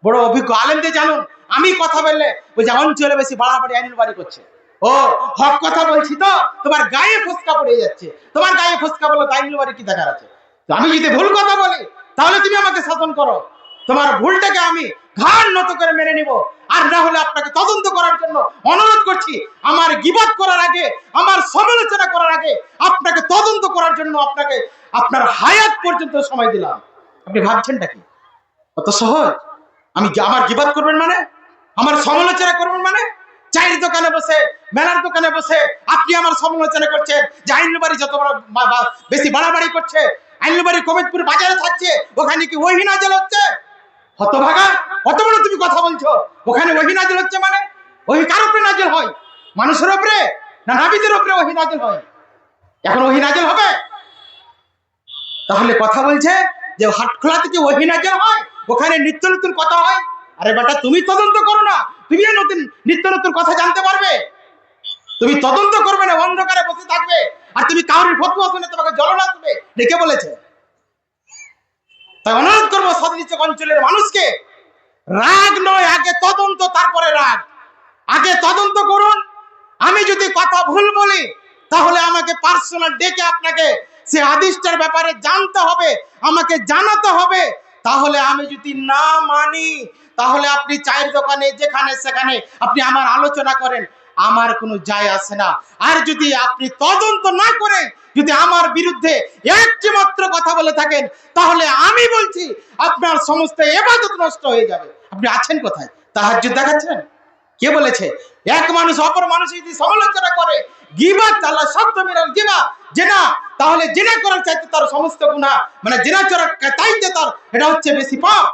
বড় অভিজ্ঞ আলেমদের জানুন। আমি কথা বললে ওই যে অঞ্চলে বেশি বাড়াবাড়ি আইনুল বাড়ি করছে, ও হক কথা বলছি তো তোমার গায়ে ফসকা পড়ে যাচ্ছে, তোমার গায়ে ফসকা বলো তো আইনুল বাড়ি কি দেখার আছে? তো আমি যদি ভুল কথা বলি তাহলে তুমি আমাকে শাসন করো, তোমার ভুলটাকে আমি ঘাড় নত করে মেনে নিব। আর না হলে আপনাকে তদন্ত করার জন্য অনুরোধ করছি, আমার গীবত করার আগে, আমার সমালোচনা করার আগে আপনাকে তদন্ত করার জন্য আপনাকে আপনার হায়াত পর্যন্ত সময় দিলাম। আপনি ভাবছেনটা কি? কত সহজ? আমি আমার গীবত করবেন মানে, আমার সমালোচনা করবেন মানে, চায়ের দোকানে বসে, মেলার দোকানে বসে আপনি আমার সমালোচনা করছেন যে আইনুল বাড়ি যত বড় বেশি বাড়াবাড়ি করছে, আইনুল বাড়ি কবিরপুর বাজারে থাকছে, ওখানে কি ওহী নাযিল হচ্ছে? হতভাগা, কত বড় তুমি কথা বলছো? ওখানে ওহী নাযিল হচ্ছে মানে ওহী কার উপরে নাযিল হয়? মানুষের উপরে না নবীদের উপরে ওহী নাযিল হয়? এখন ওহী নাযিল হবে? তাহলে কথা বলছে যে হাটখোলা থেকে ওহী নাযিল হয়, ওখানে নিত্য নতুন কথা হয়। আরে বেটা, তুমি তদন্ত করো না, তুমি নতুন নিত্য নতুন কথা জানতে পারবে? তুমি তদন্ত করবে না, অন্ধকারে বসে থাকবে, আর তুমি কাউরির ফতোয়া শুনে তোমাকে জ্বলনা আসবে, কে বলেছে? তাই অনুরোধ করবো সদনিচক অঞ্চলের মানুষকে, রাগ নয়, আগে তদন্ত তারপরে রাগ। আগে তদন্ত করুন। আমি যদি কথা ভুল বলি তাহলে আমাকে পার্সোনাল ডেকে আপনাকে সে হাদিসটার ব্যাপারে জানতে হবে, আমাকে জানাতে হবে। তাহলে আমি যদি না মানি, তাহলে আপনি চায়ের দোকানে যেখানে সেখানে আপনি আমার আলোচনা করেন, আমার কোনো যায় আসে না। আর যদি আপনি তদন্ত না করে যদি আমার বিরুদ্ধে একটি মাত্র কথা বলে থাকেন, তাহলে আমি বলছি আপনার সমস্ত ইবাদত নষ্ট হয়ে যাবে। আপনি আছেন কোথায়? তাহাজ্জুদ দেখাচ্ছেন? কে বলেছে? এক মানুষ অপর মানুষ যদি সমালোচনা করে, গীবত, আল্লাহ শব্দ বিরাল গীবত, জিনা, তাহলে জিনা করার চাইতে তার সমস্ত গুনাহ, মানে জিনা করার চাইতে তার এটা হচ্ছে বেশি পাপ।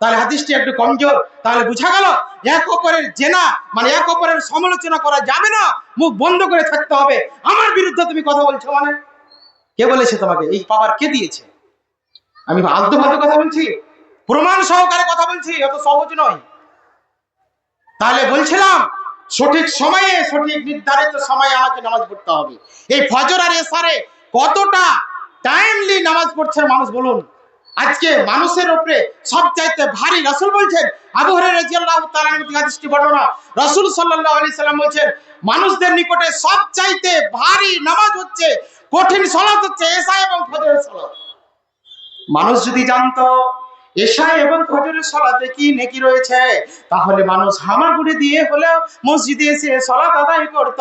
তাহলে হাদিসটি একটু কমজোর। তাহলে বুঝা গেল এক অপরের জেনা মানে এক অপরের সমালোচনা করা যাবে না, মুখ বন্ধ করে থাকতে হবে। আমার বিরুদ্ধে তুমি কথা বলছো মানে কে বলেছে তোমাকে? এই পাওয়ার কে দিয়েছে? আমি আলতু ফালতু কথা বলছি? প্রমাণ সহকারে কথা বলছি, অত সহজ নয়। তাহলে বলছিলাম সঠিক সময়ে সঠিক নির্ধারিত সময়ে আমাকে নামাজ পড়তে হবে। এই ফজর আর এশারে কতটা টাইমলি নামাজ পড়ছে মানুষ বলুন। আজকে মানুষের উপরে সবচাইতে ভারী রাসূল বলছেন, আবু হুরায়রা রাদিয়াল্লাহু তাআলা থেকে হাদিসটি বর্ণনা, রাসূল সাল্লাল্লাহু আলাইহি সাল্লাম বলছেন মানুষদের নিকটে সবচাইতে ভারী নামাজ হচ্ছে, কঠিন সালাত হচ্ছে এশা এবং ফজরের সালাত। মানুষ যদি জানতো এশা এবং ফজরের সালাতে কি নেকি রয়েছে, তাহলে মানুষ হামাগুড়ি দিয়ে হলেও মসজিদে এসে সালাত আদায় করত।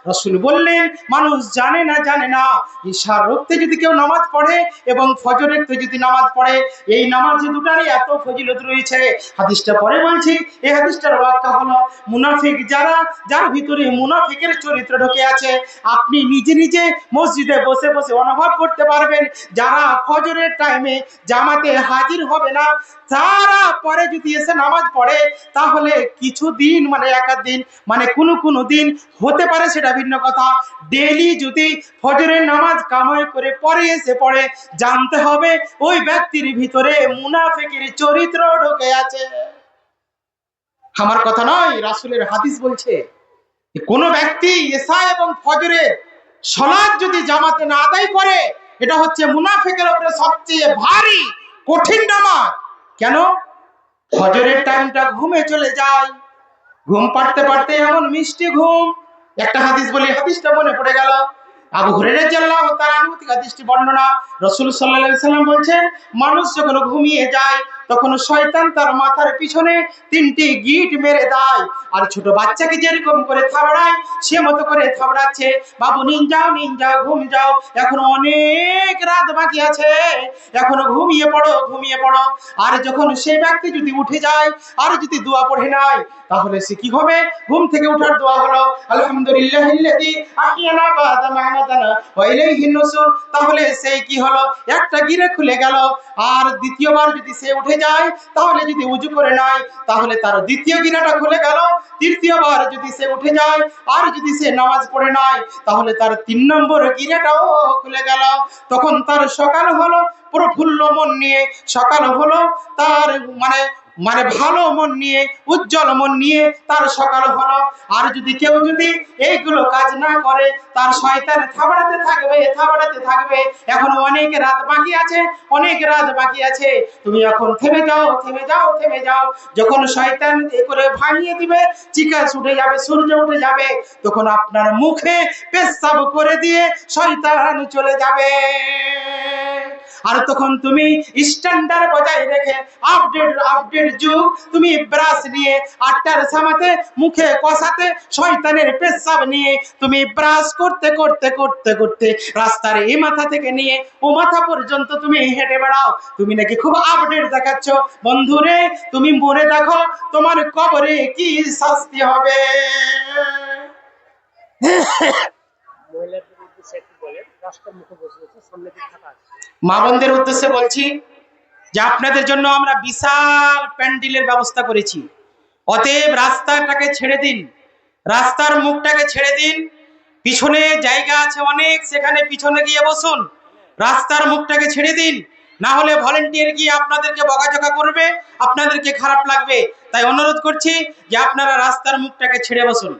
রাসূল বললেন মানুষ জানে না এশার রক্তে যদি কেউ নামাজ পড়ে এবং ফজরের তো যদি নামাজ পড়ে, এই নামাজ দুটারই এত ফজিলত রয়েছে। হাদিসটা পরে বলছি। এই হাদিসটার ব্যাখ্যা হলো মুনাফিক যার ভিতরে মুনাফিকের চরিত্র ঢুকে আছে, আপনি নিজে নিজে মসজিদে বসে বসে অনুভব করতে পারবেন। যারা ফজরের টাইমে জামাতে হাজির হবে না, তারা পরে যদি এসে নামাজ পড়ে, তাহলে কিছুদিন মানে একাদিন মানে কোনো দিন হতে পারে সেটা ভিন্ন কথা, ডেইলি যদি ফজরের নামাজ কামাই করে পরে এসে পড়ে, জানতে হবে ওই ব্যক্তির ভিতরে মুনাফিকের চরিত্র ঢুকে আছে। আমার কথা নয়, রাসূলের হাদিস বলছে কোন ব্যক্তি এশা এবং ফজরের সালাত যদি জামাতে না আদায় করে, এটা হচ্ছে মুনাফিকের উপরে সবচেয়ে ভারী কঠিন নামাজ। কেন? ফজরের টাইমটা ঘুমে চলে যায়, ঘুম পাড়তে পাড়তে এমন মিষ্টি ঘুম। একটা হাদিস বলি, হাদিসটা মনে পড়ে গেল। আবু হুরায়রা রাদিয়াল্লাহু তাআলা থেকে হাদিসটি বর্ণনা, রাসূল সাল্লাল্লাহু আলাইহি সাল্লাম বলেছেন মানুষ যখন ঘুমিয়ে যায় তখন শয়তান তার মাথার পিছনে 3টি গিট মেরে দেয়, আর ছোট বাচ্চাকে যেরকম করে থাবড়ায় সে মতো করে থাবড়াচ্ছে, বাবু নিন যাও ঘুম যাও, এখনো অনেক রাত বাকি আছে, এখনো ঘুমিয়ে পড়ো। আর যখন সেই ব্যক্তি যদি উঠে যায় আর যদি দোয়া পড়ে নাই, তাহলে সে কি হবে? ঘুম থেকে ওঠার দোয়া হলো আলহামদুলিল্লাহিল্লাযী আহইয়ানা বা'দা মা আমাতানা ওয়া ইলাইহিন নুশুর। তাহলে সে কি হলো? একটা গিরে খুলে গেল। আর দ্বিতীয়বার যদি সে উঠে যায়, তাহলে যদি ওযু করে নাই, তাহলে তার দ্বিতীয় গিরাটা খুলে গেল। তৃতীয়বার যদি সে উঠে যায় আর যদি সে নামাজ পড়ে নাই, তাহলে তার 3 নম্বর গিরাটাও খুলে গেল। তখন তার সকাল হলো প্রফুল্ল মন নিয়ে, সকাল হলো তার মানে ভালো মন নিয়ে, উজ্জ্বল মন নিয়ে তার সকাল হলো। আর যদি কেউ যদি এইগুলো কাজ না করে, তার শয়তান থাবড়াতে থাকবে। এখন অনেক রাত বাকি আছে, তুমি এখন থেমে যাও। যখন শয়তান এ করে ভাঙিয়ে দিবে, চিকা ছুটে যাবে, সূর্য উঠে যাবে, তখন আপনার মুখে পেশাব করে দিয়ে শয়তান চলে যাবে। আর তখন তুমি স্ট্যান্ডার্ড বজায় রেখে আপডেট যুগ, তুমি ব্রাশ নিয়ে 8টার সামাতে মুখে কষাতে শয়তানের পেশাব নিয়ে তুমি ব্রাশ করতে রাস্তার এই মাথা থেকে নিয়ে ও মাথা পর্যন্ত তুমি হেঁটে বেড়াও। তুমি নাকি খুব আপডেট দেখাচ্ছ। বন্ধুরে, তুমি মনে দেখো তোমার কবরে কি শাস্তি হবে। মা বোনদের উদ্দেশ্যে বলছি যে আপনাদের জন্য আমরা বিশাল প্যান্ডেলের ব্যবস্থা করেছি। অতএব রাস্তাটাকে ছেড়ে দিন, রাস্তার মুখটাকে ছেড়ে দিন। পিছনে জায়গা আছে অনেক, সেখানে পিছনে গিয়ে বসুন। রাস্তার মুখটাকে ছেড়ে দিন, না হলে ভলেন্টিয়ার গিয়ে আপনাদেরকে বকাঝকা করবে, আপনাদেরকে খারাপ লাগবে। তাই অনুরোধ করছি যে আপনারা রাস্তার মুখটাকে ছেড়ে বসুন।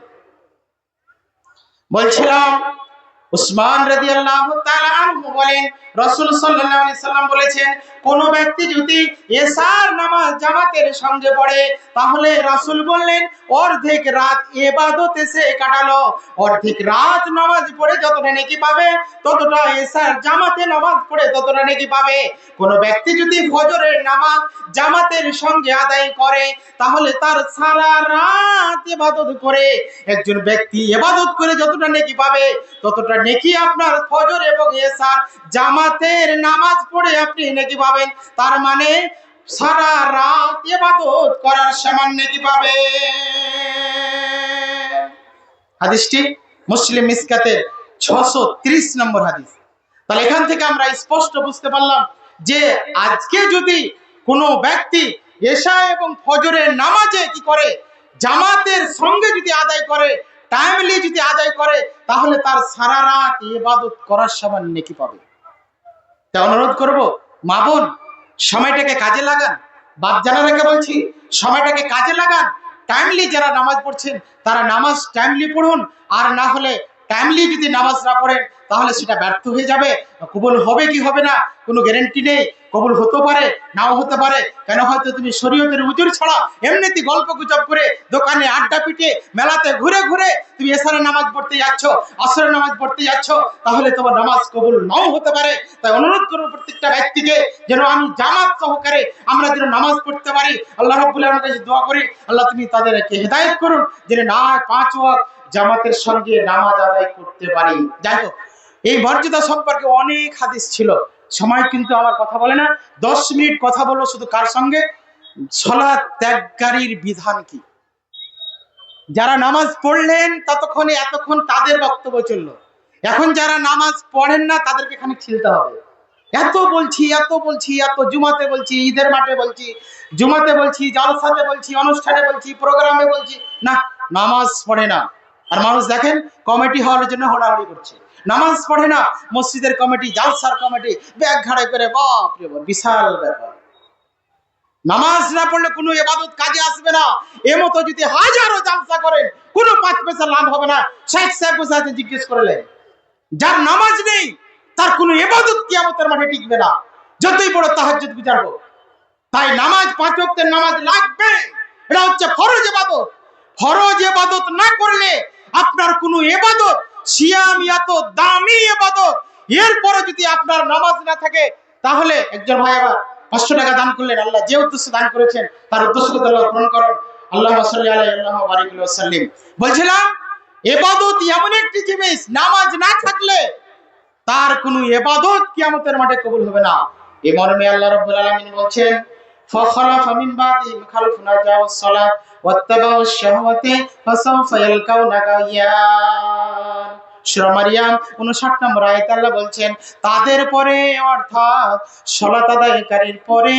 বলছিলাম উসমান রাদিয়াল্লাহু তাআলা আনহু বলেন, রাসূল সাল্লাল্লাহু আলাইহি সাল্লাম বলেছেন কোন ব্যক্তি যদি এশার নামাজ জামাতের সঙ্গে পড়ে, তাহলে রাসূল বললেন অর্ধেক রাত ইবাদতে সে কাটালো। অর্ধেক রাত নামাজ পড়ে যতটা নেকি পাবে, ততটা এশার জামাতে নামাজ পড়ে ততটা নেকি পাবে। কোন ব্যক্তি যদি ফজরের নামাজ জামাতের সঙ্গে আদায় করে, তাহলে তার সারা রাত ইবাদত করে একজন ব্যক্তি ইবাদত করে যতটা নেকি পাবে, ততটা নেকি আপনার ফজর এবং এশার জামাতের নামাজ পড়ে আপনি নেকি পাবেন। তার মানে সারা রাত ইবাদত করার সমান নেকি পাবে। হাদিসটি মুসলিম মিসকাতের 630 নম্বর হাদিস। তাহলে এখান থেকে আমরা স্পষ্ট বুঝতে পারলাম যে আজকে যদি কোনো ব্যক্তি এশা এবং ফজরের নামাজে কি করে জামাতের সঙ্গে যদি আদায় করে, টাইমলি যদি আদায় করে, তাহলে তার সারা রাত ইবাদত করার সমান নেকি পাবে। তাই অনুরোধ করব, মা বোন, সময়টাকে কাজে লাগান। বাপ জানারাকে বলছি, সময়টাকে কাজে লাগান। টাইমলি যারা নামাজ পড়ছেন তারা নামাজ টাইমলি পড়ুন, আর না হলে টাইমলি যদি নামাজ না পড়েন তাহলে সেটা ব্যর্থ হয়ে যাবে। কবুল হবে কি হবে না কোনো গ্যারান্টি নেই, কবুল হতে পারে নাও হতে পারে। কেন, হয়তো তুমি শরীয়তের হুজুর ছাড়া এমনিতে গল্প গুজব করে, দোকানে আড্ডা পিটে, মেলাতে ঘুরে ঘুরে তুমি এশারের নামাজ পড়তে যাচ্ছ, আসরের নামাজ পড়তে যাচ্ছ, তাহলে তোমার নামাজ কবুল নাও হতে পারে। তাই অনুরোধ করবো প্রত্যেকটা ব্যক্তিকে যেন আমি জামাত সহকারে আমরা যেন নামাজ পড়তে পারি। আল্লাহ রাব্বুল আলামিনের কাছে দোয়া করি, আল্লাহ তুমি তাদেরকে হেদায়েত করুন যেন না 5 ওয়াক্ত জামাতের সঙ্গে নামাজ আদায় করতে পারি। যাই হোক, এই মর্যাদা সম্পর্কে অনেক হাদিস ছিল, সময় কিন্তু আমার কথা বলে না। 10 মিনিট কথা বলবো শুধু কার সঙ্গে, সালাত ত্যাগকারীর বিধান কি। যারা নামাজ পড়লেন ততক্ষণে এতক্ষণ তাদের বক্তব্য চললো, এখন যারা নামাজ পড়েন না তাদেরকে এখানে ছিলতে হবে। এত বলছি, এত জুমাতে বলছি, ঈদের মাঠে বলছি, জুমাতে বলছি, জালসাতে বলছি, অনুষ্ঠানে বলছি, প্রোগ্রামে বলছি, না নামাজ পড়ে না। আর মানুষ দেখেন কমিটি হওয়ার জন্য হোড়াহুড়ি করছে, নামাজ পড়ে না। মসজিদের কমিটি, জালসার কমিটি ব্যাগ ঘাড়ে করে, বাপ রে বাপ, বিশাল ব্যাপার। নামাজ না পড়লে কোনো ইবাদত কাজে আসবে না। এমতো যদি হাজারো জালসা করেন কোনো 5 পয়সা লাভ হবে না। শেখ সাহেব বসে জিজ্ঞেস করলেন, যার নামাজ নেই তার কোনো ইবাদত কিয়ামতের মাঠে টিকবে না, যতই বড় তাহাজ্জুদ গুজার হোক। তাই নামাজ, 5 ওয়াক্তের নামাজ লাগবে। এটা হচ্ছে ফরজ ইবাদত। ফরজ ইবাদত না করলে আপনার কোনো ইবাদত, সিয়াম এত দামি ইবাদত, এরপরে যদি আপনার নামাজ না থাকে, তাহলে একজন ভাই আবার 500 টাকা দান করলেন, আল্লাহ যে উদ্দেশ্যে দান করেছেন তার উদ্দেশ্যকে আল্লাহ পূরণ করুন। আল্লাহুম্মা সাল্লি আলাইহি ওয়া বারিক ওয়া সাল্লিম। বলছিলাম ইবাদত এমন একটি জিনিস, নামাজ না থাকলে তার কোনো ইবাদত কিয়ামতের মাঠে কবুল হবে না। এই মর্মে আল্লাহ রাব্বুল আলামিন বলছেন, ফাখালাফা মিন বাদিহিম খালফুন আযাউস সালাত ওয়াত্তাবাউশ শাহওয়াতি ফাসাউফা ইয়ালকাউনা গায়্যান। সূরা মারইয়াম 59 নম্বর আয়াতে আল্লাহ বলছেন, তাদের পরে অর্থাৎ সালাত আদায়কারীর পরে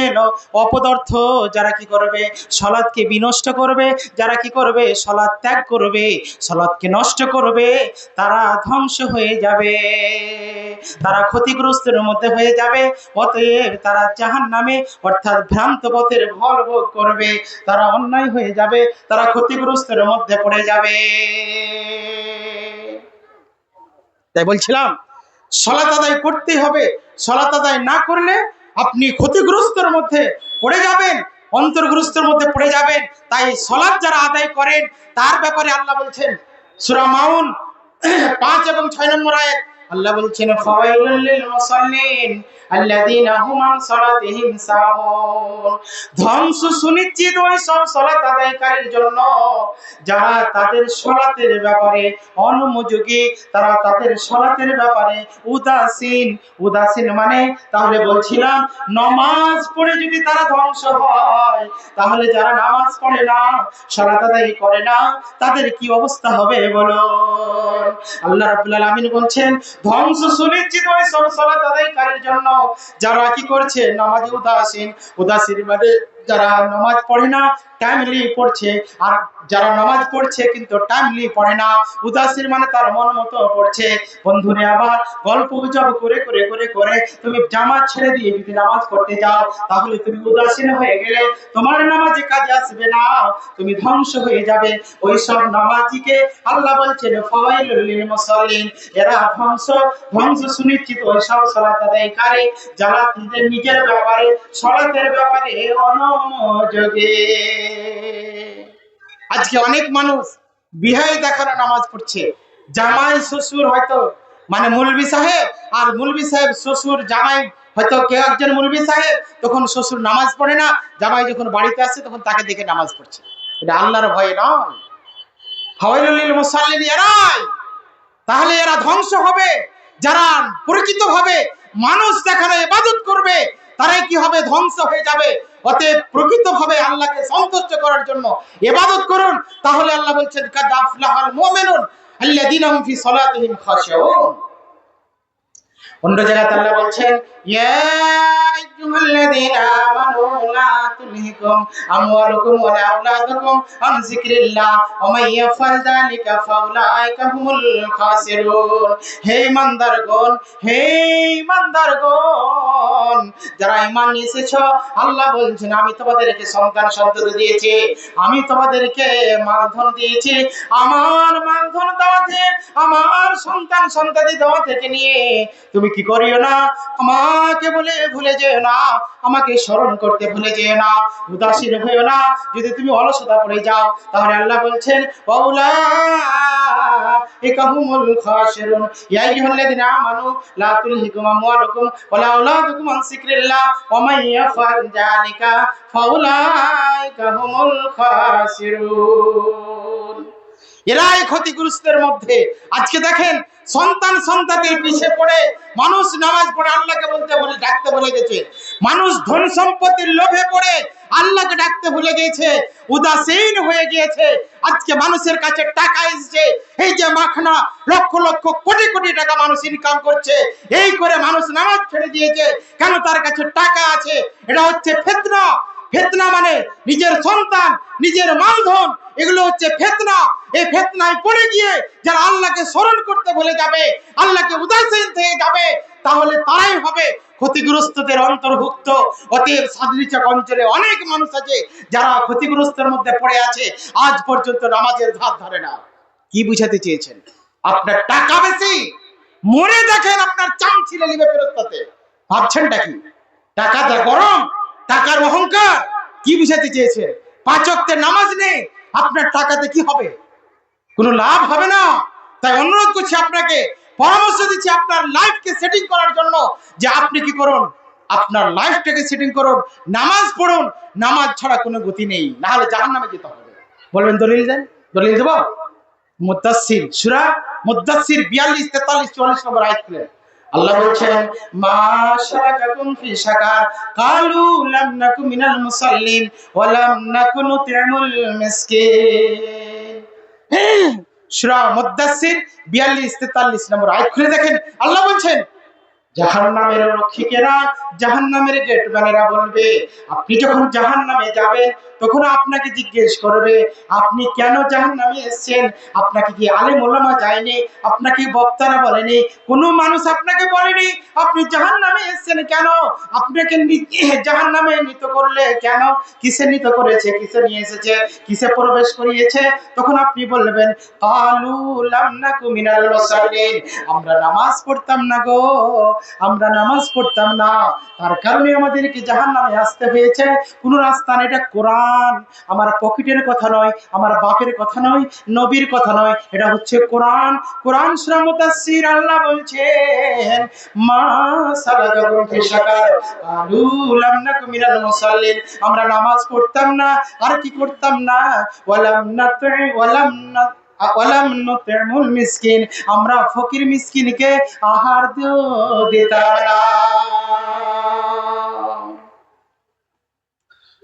অপদার্থ যারা কি করবে, সালাতকে বিনষ্ট করবে, যারা কি করবে, সালাত ত্যাগ করবে, সালাতকে নষ্ট করবে, তারা ধ্বংস হয়ে যাবে, তারা ক্ষতিগ্রস্তের মধ্যে হয়ে যাবে। অতএব তারা জাহান্নামে অর্থাৎ ভ্রান্ত পথের ফল ভোগ করবে, তারা অন্যায় হয়ে যাবে, তারা ক্ষতিগ্রস্তের মধ্যে পড়ে যাবে। তাই বলছিলাম সালাত আদায় করতেই হবে। সালাত আদায় না করলে আপনি ক্ষতিগ্রস্তের মধ্যে পড়ে যাবেন, অন্তর্গ্রস্তের মধ্যে পড়ে যাবেন। তাই সালাত যারা আদায় করেন তার ব্যাপারে আল্লাহ বলছেন, সূরা মাউন 5 এবং 6 নম্বর আয়াত আল্লাহ বলছেন, ফাওয়াইলুল লিল মুসাল্লিন আল্লাযীনা হুম আন সালাতিহিম সাহুন। ধ্বংস সুনিশ্চিত ওই সব সালাত আদায়কারীর জন্য যারা তাদের সালাতের ব্যাপারে অনমনোযোগী, তারা তাদের সালাতের ব্যাপারে উদাসীন। উদাসীন মানে, তাহলে বলছিলাম নামাজ পড়ে যদি তারা ধ্বংস হয়, তাহলে যারা নামাজ পড়ে না, সালাত আদায় করে না, তাদের কি অবস্থা হবে বলো। আল্লাহ রাব্বুল আলামিন বলছেন, ধ্বংস সুনিশ্চিত ওই সব সালাত আদায়কারীর জন্য যারা কি করছে, নামাজে উদাসীন। উদাসীন মানে যারা নামাজ পড়ে না, টাইমলি পড়ছে, আর যারা নামাজ পড়ছে কিন্তু টাইমলি পড়ে না। উদাসীন মানে তার মন মতো পড়ছে। বন্ধুরে, আবার গল্প গুজব করে করে করে করে তুমি জামাত ছেড়ে দিয়ে যদি নামাজ পড়তে যাও, তাহলে তুমি উদাসীন হয়ে গেলে তোমার নামাজে কাজে আসবে না, তুমি ধ্বংস হয়ে যাবে। ওই সব নামাজিকে আল্লাহ বলছেন, ফাওয়াইলুল লিল মুসাল্লিন, এরা ধ্বংস। ধ্বংস সুনিশ্চিত ওই সব সালাত আদায়কারী যারা নিজের ব্যাপারে, সালাতের ব্যাপারে অনমনোযোগী। আজকে অনেক মানুষ বিহাই দেখানো নামাজ পড়ছে। জামাই শ্বশুর হয়তো মানে মুলবি সাহেব, আর মুলবি সাহেব শ্বশুর জামাই, হয়তো কেউ একজন মুলবি সাহেব, তখন শ্বশুর নামাজ পড়ে না, জামাই যখন বাড়িতে আসে তখন তাকে দেখে নামাজ পড়ছে। এটা আল্লাহর ভয় নয়। ফাওয়াইলুল লিল মুসাল্লিন এরাই, তাহলে এরা ধ্বংস হবে। যারা পরিচিতভাবে মানুষ দেখানো ইবাদত করবে তারাই কি হবে, ধ্বংস হয়ে যাবে। অতএব প্রকৃতভাবে আল্লাহকে সন্তুষ্ট করার জন্য ইবাদত করুন, তাহলে আল্লাহ বলছেন, কাদ আফলাহাল মুমিনুন আল্লাযীনা হুম ফি সালাতিহিম খাশিউন। অন্য জায়গায় আল্লাহ বলছেন, ইয়া আইয়ুহাল্লাযীনা আমানু লা তুলহিকুম আমওয়ালুকুম ওয়ালা আওলাদুকুম আন যিকরিল্লাহ ওয়া মান ইয়াফআল যালিকা ফাউলাইকা হুমুল খাসিরুন। হে ইমানদারগণ, হে ইমানদারগণ, যারা ঈমান নিয়ে এসেছো, আল্লাহ বলছেন আমি তোমাদেরকে সন্তান সন্ততি দিয়েছি, আমি তোমাদেরকে মালধন দিয়েছি। আমার মালধন দেওয়াতে, আমার সন্তান সন্ততি দেওয়া থেকে নিয়ে তুমি কি করিও না, আমাকে বলে ভুলে যেও না, আমাকে স্মরণ করতে ভুলে যেও না, উদাসীন হইও না। যদি তুমি অলসতা পড়ে যাও তাহলে আল্লাহ বলছেন ফাউলাইকা হুমুল খাসিরুন। ইয়া আইয়ুহাল্লাযিনা আমানু লা তুলহিকুম আমওয়ালুকুম ওয়ালা আওলাদুকুম আন যিকরিল্লাহ ওয়া মান ইয়াফআল যালিকা ফাউলাইকা হুমুল খাসিরুন। এরাই ক্ষতিগ্রস্তের মধ্যে। আজকে দেখেন সন্তান সন্ততির পিছিয়ে পড়ে মানুষ নামাজ পড়ে আল্লাহকে বলতে বলে ডাকতে ভুলে গেছে, মানুষ ধন সম্পত্তির লোভে পড়ে আল্লাহকে ডাকতে ভুলে গেছে, উদাসীন হয়ে গিয়েছে। আজকে মানুষের কাছে টাকা এসেছে, এই যে মাখনা লক্ষ লক্ষ কোটি কোটি টাকা মানুষ ইনকাম করছে, এই করে মানুষ নামাজ ছেড়ে দিয়েছে। কেন? তার কাছে টাকা আছে। এটা হচ্ছে ফিতনা। ফিতনা মানে নিজের সন্তান, নিজের মালধন, এগুলো হচ্ছে ফিতনা। এই ফিতনায় পড়ে গিয়ে যারা আল্লাহকে স্মরণ করতে ভুলে যাবে, আল্লাহকে উদাসীন থেকে যাবে, তাহলে তারাই হবে ক্ষতিগ্রস্তদের অন্তর্ভুক্ত। অতএব সাদরিচক অঞ্চলে অনেক মানুষ আছে যারা ক্ষতিগ্রস্তের মধ্যে পড়ে আছে, আজ পর্যন্ত নামাজের ধার ধরে না। কি বুঝাতে চেয়েছেন? আপনার টাকা বেশি, মনে দেখেন আপনার চাম ছিলে নিবে ফেরত। ভাবছেনটা কি? টাকাটা গরম, টাকার অহংকার। কি বুঝাতে চেয়েছে? 5 ওয়াক্তের নামাজ নেই, আপনার টাকাতে কি হবে? কোনো লাভ হবে না। তাই অনুরোধ করছি আপনাকে, পরামর্শ দিচ্ছি আপনার লাইফকে সেটিং করার জন্য, যে আপনি কি করুন, আপনার লাইফটাকে সেটিং করুন, নামাজ পড়ুন। নামাজ ছাড়া কোনো গতি নেই, না হলে জাহান্নামে যেতে হবে। বলবেন দলিল দেন, দলিল দেব। মুদাসসির, সূরা মুদাসসির 42, 43, 44 নম্বর আয়াত খুলেন। আল্লাহ বলছেন মা শারাকাকুম ফি শাকার কালু লাম নাকু মিনাল মুসাল্লিন ওয়া লাম নাকু নুতিমুল মিসকিন। সূরা মুদাসসির 42, 43 নম্বর আয়াত খুলে দেখেন। আল্লাহ বলছেন জাহান্নামের রক্ষীকেরা, জাহান্নামের গেটম্যানেরা বলবে, আপনি যখন জাহান্নামে যাবেন তখন আপনাকে জিজ্ঞেস করবে আপনি কেন জাহান্নামে এসেছেন। আপনাকে কি আলেম ওলামা যায়নি? আপনাকে বক্তারা বলেনি? কোনো মানুষ আপনাকে বলেনি আপনি জাহান্নামে এসেছেন কেন? আপনাকে জাহান্নামে নিত করলে কেন? কিসে নিত করেছে? কিসে নিয়ে এসেছে? কিসে প্রবেশ করিয়েছে? তখন আপনি বলবেন কালু লাম নাকু মিনাল মুসাল্লিন, আমরা নামাজ পড়তাম না গো, আমরা নামাজ পড়তাম না, তার কারণে আমাদেরকে জাহান্নামে আসতে হয়েছে। কোন রাস্তা না, এটা কোরআন। আমার পকেটের কথা নয়, আমার বাপের কথা নয়, নবীর কথা নয়, এটা হচ্ছে কোরআন। কোরআন সূরা মুদাসসির আল্লাহ বলছেন মা সালাকাকুম ফি সাকার কালু লাম নাকু মিনাল মুসাল্লিন, আমরা নামাজ পড়তাম না, আর কি করতাম না, ওয়ালাম নুতিমুল মিসকিন, আমরা ফকির মিসকিনকে আহার দিতাম না।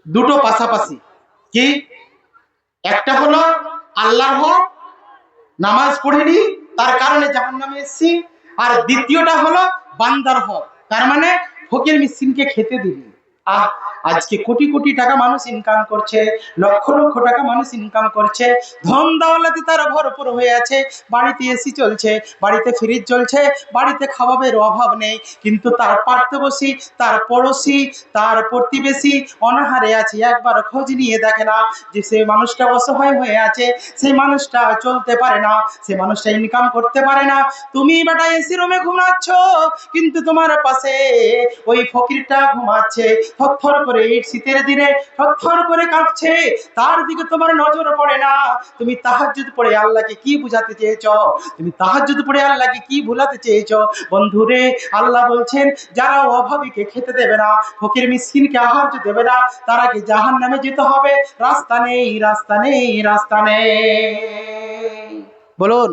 দুটো পাশাপাশি। কি? একটা হলো আল্লাহর হক, নামাজ পড়িনি তার কারণে জাহান্নামে এসেছি, আর দ্বিতীয়টা হলো বান্দার হক, তার মানে ফকির মিসকিনকে খেতে দিবি। আজকে কোটি কোটি টাকা মানুষ ইনকাম করছে, লক্ষ লক্ষ টাকা মানুষ ইনকাম করছে, ধন দৌলতে তার ভরপুর হয়ে আছে, বাড়িতে এসি চলছে, বাড়িতে ফ্রিজ চলছে, বাড়িতে খাবারের অভাব নেই, কিন্তু তার পার্শ্ববর্তী, তার পড়োশি, তার প্রতিবেশী অনাহারে আছে। একবার খোঁজ নিয়ে দেখে না যে সেই মানুষটা অসহায় হয়ে আছে, সেই মানুষটা চলতে পারে না, সেই মানুষটা ইনকাম করতে পারে না। তুমি বেটা এসি রুমে ঘুমাচ্ছ, কিন্তু তোমার পাশে ওই ফকিরটা ঘুমাচ্ছে, থরথর করে, শীতের দিনে থরথর করে কাঁপছে, তার দিকে তোমার নজর পড়ে না। তুমি তাহাজ্জুদ পড়ে আল্লাহকে কি বুঝাতে চেয়েছো? তুমি তাহাজ্জুদ পড়ে আল্লাহকে কি ভুলাতে চেয়েছো? বন্ধুরে, আল্লাহ বলছেন যারা অভাবীকে খেতে দেবে না, ফকির মিসকিনকে আহার্য দেবে না, তারা কি জাহান্নামে যেতে হবে। রাস্তা নেই, রাস্তা নেই, রাস্তা নেই। বলুন,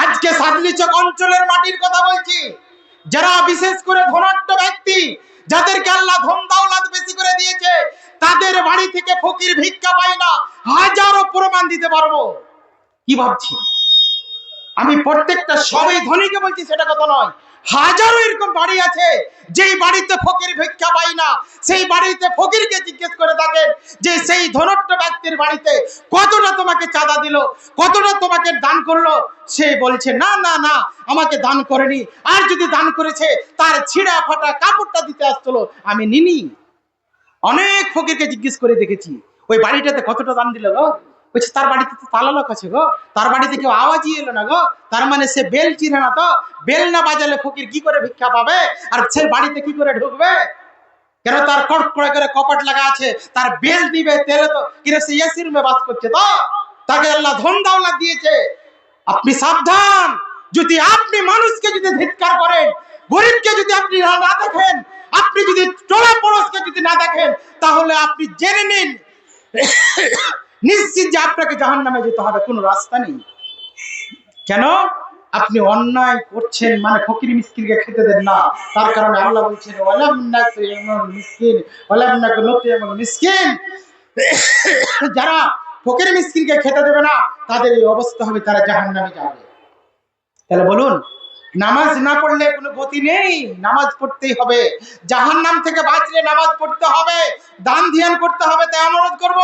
আজকে সাদলিচক অঞ্চলের মাটির কথা বলছি, যারা বিশেষ করে ধনাঢ্য ব্যক্তি, যাদেরকে আল্লাহ ধন দৌলত বেশি করে দিয়েছে, তাদের বাড়ি থেকে ফকির ভিক্ষা পায় না, হাজারো প্রমাণ দিতে পারবো। কি ভাবছি আমি প্রত্যেকটা সবাই ধনীকে বলছি সেটা কথা নয়, হাজারো এরকম বাড়ি আছে যেই বাড়িতে ফকির ভিক্ষা পায় না, সেই বাড়িতে ফকিরকে জিজ্ঞেস করে থাকেন যে সেই ধনট্ট ব্যক্তির বাড়িতে কতটা তোমাকে চাঁদা দিল, কতটা তোমাকে দান করলো। সে বলছে না না না, আমাকে দান করেনি, আর যদি দান করেছে তার ছিঁড়া ফাটা কাপড়টা দিতে আসছিল, আমি নিনি। অনেক ফকিরকে জিজ্ঞেস করে দেখেছি ওই বাড়িটাতে কতটা দান দিল গো। বলছে তার বাড়িতে তো তালা লোক আছে গো, তার বাড়িতে কেউ আওয়াজই এলো না গো, তার মানে সে বেল চিনে না। তো বেল না বাজালে ফকির কি করে ভিক্ষা পাবে, আর সেই বাড়িতে কি করে ঢুকবে? কেন তার কট করে কপাট লাগা আছে, তার বেল দিবে তেলে তো কিরে সে এসি রুমে বাস করছে, তো তাকে আল্লাহ ধন দাওলাত দিয়েছে। আপনি সাবধান, যদি আপনি মানুষকে যদি ধিক্কার করেন, গরিবকে যদি আপনি না দেখেন, আপনি যদি টোলা পড়োশকে যদি না দেখেন, তাহলে আপনি জেনে নিন নিশ্চিত যে আপনাকে জাহান্নামে যেতে হবে, কোনো রাস্তা নেই। কেন? আপনি অন্যায় করছেন, মানে ফকির মিসকিনকে খেতে দেন না, তার কারণে আল্লাহ বলছেন মিসকিন, যারা ফকির মিসকিনকে খেতে দেবে না তাদের এই অবস্থা হবে, তারা জাহান্নামে যাবে। তাহলে বলুন, নামাজ না পড়লে কোনো গতি নেই, নামাজ পড়তেই হবে। জাহান্নাম থেকে বাঁচলে নামাজ পড়তে হবে, দান ধ্যান করতে হবে। তাই অনুরোধ করব,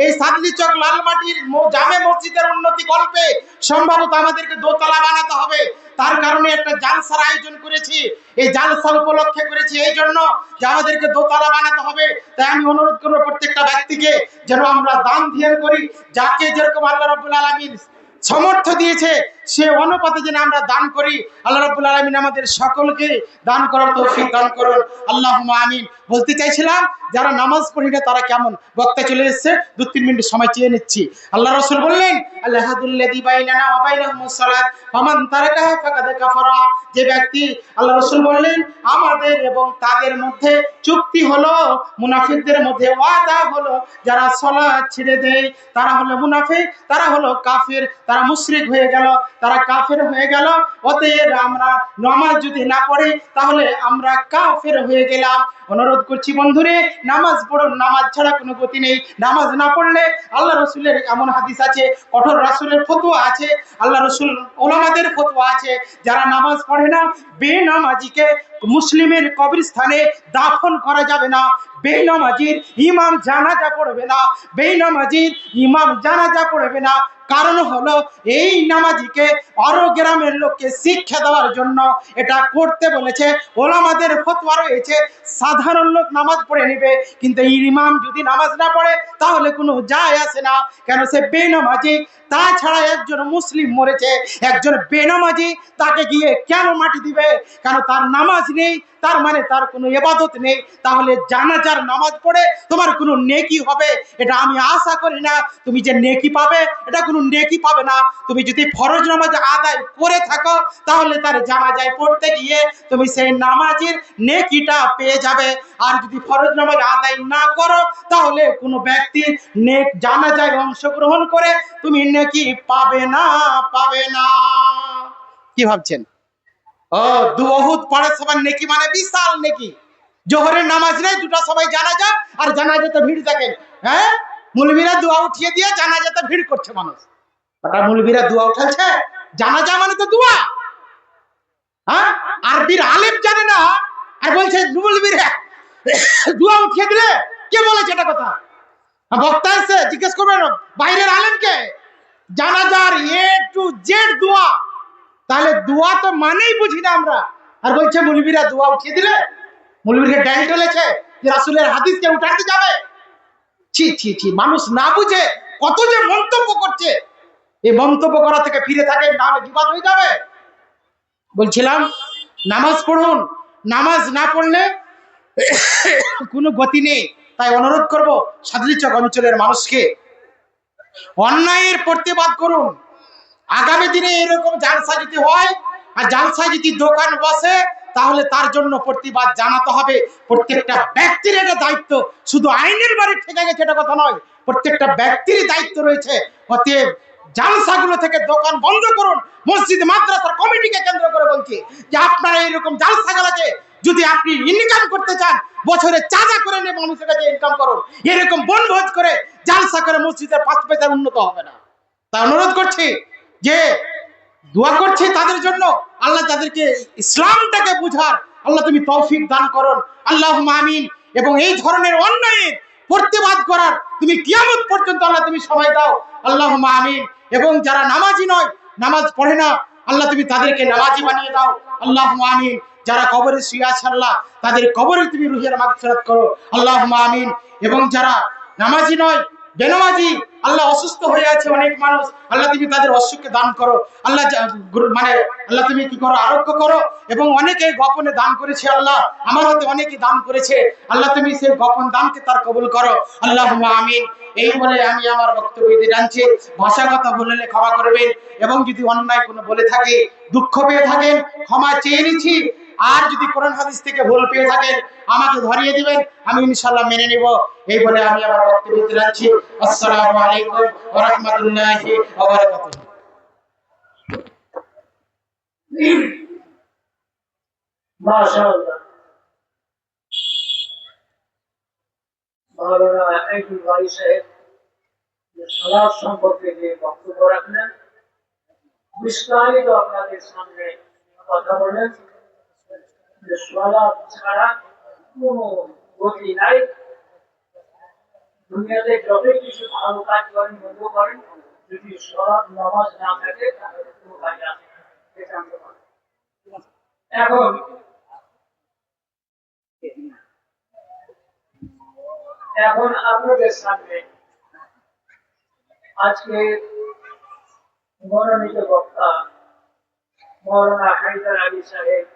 এই সাদলি চক লালমাটির জামে মসজিদের উন্নতি কল্পে সম্ভবত আমাদেরকে দোতলা বানাতে হবে। তার কারণে একটা জালসার আয়োজন করেছি, এই জালসা উপলক্ষে করেছি এই জন্য যে আমাদেরকে দোতলা বানাতে হবে। তাই আমি অনুরোধ করবো প্রত্যেকটা ব্যক্তিকে যেন আমরা দান ধ্যান করি, যাকে যেরকম আল্লাহ রাব্বুল আলামিন সামর্থ্য দিয়েছে সে অনুপাতে যেন আমরা দান করি। আল্লাহ রাব্বুল আলামিন আমাদের সকলকে দান করার তৌফিক দান করুন, আল্লাহুম্মা আমিন। বলতে চাইছিলাম যারা নামাজ পড়ি না তারা কেমন, বক্তা চলে এসেছে, 2-3 মিনিট সময় চেয়ে নিচ্ছি। আল্লাহ রাসূল বললেন আল-হাদুল্লাযী বাইনানা ওয়া বাইনাহুমুস সালাত ফামান তারাকাহা ফাকাদ কাফারা। যে ব্যক্তি, আল্লাহ রাসূল বললেন আমাদের এবং তাদের মধ্যে চুক্তি হলো, মুনাফিকদের মধ্যে ওয়াদা হলো, যারা সালাত ছেড়ে দেয় তারা হলো মুনাফিক, তারা হলো কাফির, তারা মুশরিক হয়ে গেল, তারা কাফের হয়ে গেল। অতএব আমরা নামাজ যদি না পড়ি তাহলে আমরা কাফের হয়ে গেলাম। অনুরোধ করছি বন্ধুরে, নামাজ পড়ুন, নামাজ ছাড়া কোনো গতি নেই। নামাজ না পড়লে আল্লাহ রসুলের এমন হাদিস আছে, কঠোর রাসূলের ফতোয়া আছে, আল্লাহ রসুল ওলামাদের ফতোয়া আছে, যারা নামাজ পড়ে না বেনামাজিকে মুসলিমের কবরস্থানে দাফন করা যাবে না, বেনামাজির ইমাম জানাজা পড়বে না, বেনামাজির ইমাম জানাজা পড়বে না। কারণ হলো এই নামাজিকে আরো গ্রামের লোককে শিক্ষা দেওয়ার জন্য এটা করতে বলেছে। ওলামাদের ফতোয়া রয়েছে সাধারণ লোক নামাজ পড়ে নেবে, কিন্তু ইমাম যদি নামাজ না পড়ে তাহলে কোনো যায় আসে না, কেন সে বেনামাজি। তাছাড়া একজন মুসলিম মরেছে, একজন বেনামাজি, তাকে গিয়ে কেন মাটি দিবে? কেন তার নামাজ নেই, তার মানে তার কোনো ইবাদত নেই। তাহলে জানাজার নামাজ পড়ে তোমার কোনো নেকি হবে এটা আমি আশা করি না। তুমি যে নেকি পাবে এটা কোনো নেকি পাবে না। তুমি যদি ফরজ নামাজ আদায় করে থাকো তাহলে তার জানাজায় পড়তে গিয়ে তুমি সেই নামাজের নেকিটা পেয়ে যাবে। আর যদি ফরজ নামাজ আদায় না করো তাহলে কোনো ব্যক্তির নেক জানাজায় অংশগ্রহণ করে তুমি নেকি পাবে না, পাবে না। কি ভাবছেন? ও দুহুদ পড়ে সবার নেকি মানে বিশাল নেকি। জোহরের নামাজ নেই, দুটো সবাই জানাজা, আর জানাজাতে ভিড় দেখেন। হ্যাঁ, মুলবিরা দোয়া উঠিয়ে দিয়ে জানাজাতে ভিড় করছে মানুষ। ওটা মুলবিরা দোয়া উঠাচ্ছে, জানাজা মানে তো দোয়া। হ্যাঁ, আরবির আলেম জানে না আর বলছে মুলবিরা দোয়া উঠিয়ে দিলে। কে বলেছে এটা কথা? বক্তা এসে জিজ্ঞেস করবেন বাইরের আলেমকে, জানাজার এ টু জেড দোয়া। তাহলে দোয়া তো মানেই বুঝি না আমরা, আর বলছে মুলবিরা দোয়া উঠিয়ে দিলে। মুলবিরকে ড্যাং চলেছে যে রাসূলের হাদিসকে উঠাতে যাবে। ছি ছি ছি, মানুষ না বুঝে কত যে মন্তব্য করছে। এই মন্তব্য করা থেকে ফিরে থাকে, নাহলে বিবাদ হয়ে যাবে। বলছিলাম নামাজ পড়ুন, নামাজ না পড়লে কোনো গতি নেই। তাই অনুরোধ করব সাদরিচক অঞ্চলের মানুষকে অন্যায়ের প্রতিবাদ করুন। আগামী দিনে এরকম জালসা যদি হয় আর জালসা যদি দোকান বসে তাহলে তার জন্য প্রতিবাদ জানাতে হবে। প্রত্যেকটা ব্যক্তির এটা দায়িত্ব, শুধু আইনের বাড়ি ঠেকে গেছে এটা কথা নয়, প্রত্যেকটা ব্যক্তির দায়িত্ব রয়েছে। অতএব জালসাগুলো থেকে দোকান বন্ধ করুন। মসজিদ মাদ্রাসার কমিটিকে কেন্দ্র করে বলছি যে আপনারা এরকম জালসাগুলোকে যদি আপনি ইনকাম করতে চান, বছরে চাঁদা করে নিয়ে মানুষের কাছে ইনকাম করুন। এরকম বনভোজ করে জালসা করে মসজিদের 5 পয়সার উন্নত হবে না। তা অনুরোধ করছি যে দোয়া করছি তাদের জন্য, আল্লাহ তাদেরকে ইসলামটাকে বুঝার আল্লাহ তুমি তৌফিক দান করুন, আল্লাহুম্মা আমিন। এবং এই ধরনের অন্যায়ের প্রতিবাদ করার তুমি কিয়ামত পর্যন্ত আল্লাহ তুমি সময় দাও, আল্লাহুম্মা আমিন। এবং যারা নামাজি নয়, নামাজ পড়ে না, আল্লাহ তুমি তাদেরকে নামাজি বানিয়ে দাও, আল্লাহুম্মা আমিন। যারা কবরে শুয়ে আছে আল্লাহ তাদের কবরে তুমি রুহের মাগফিরাত করো, আল্লাহুম্মা আমিন। এবং যারা নামাজি নয়, বেনামাজি, আল্লাহ অসুস্থ হয়ে আছে অনেক মানুষ, আল্লাহ তুমি তাদের অসুখকে দান করো, আল্লাহ মানে আল্লাহ তুমি কি করো, আরোগ্য করো। এবং অনেকে গোপনে দান করেছে আল্লাহ, আমার হাতে অনেকে দান করেছে, আল্লাহ তুমি সেই গোপন দানকে তার কবুল করো, আল্লাহুম্মা আমিন। এই বলে আমি আমার বক্তব্য দিয়ে জানছি, ভাষাগত বললে ক্ষমা করবেন, এবং যদি অন্যায় কোনো বলে থাকে, দুঃখ পেয়ে থাকেন, ক্ষমা চেয়ে নিচ্ছি। আর যদি কোরআন হাদিস থেকে ভুল পেয়ে থাকেন আমাকে ধরিয়ে দিবেন, আমি ইনশাআল্লাহ মেনে নিব। এই বলে আমি আমার বক্তব্য দিয়ে জানছি। আসসালামু আলাইকুম ওয়া রাহমাতুল্লাহি ওয়া বারাকাতুহু। মাশাআল্লাহ, মাওলানা আইনুল বারী সাহেব যে সালাত সম্পর্কে যে বক্তব্য রাখলেন, বিস্তারিত আপনাদের সামনে কথা বলেন যে সালাত ছাড়া কোনো গতি নাই। দুনিয়াতে যতই কিছু ভালো কাজ করেন, মন্দ করেন, যদি সালাত নামাজ না থাকে তাহলে কোনো কাজ আসে না, এটা আমরা মানি। এখন এখন আপনাদের সামনে আজকে মনোনীত বক্তা মাওলানা হায়দার আলী সাহেব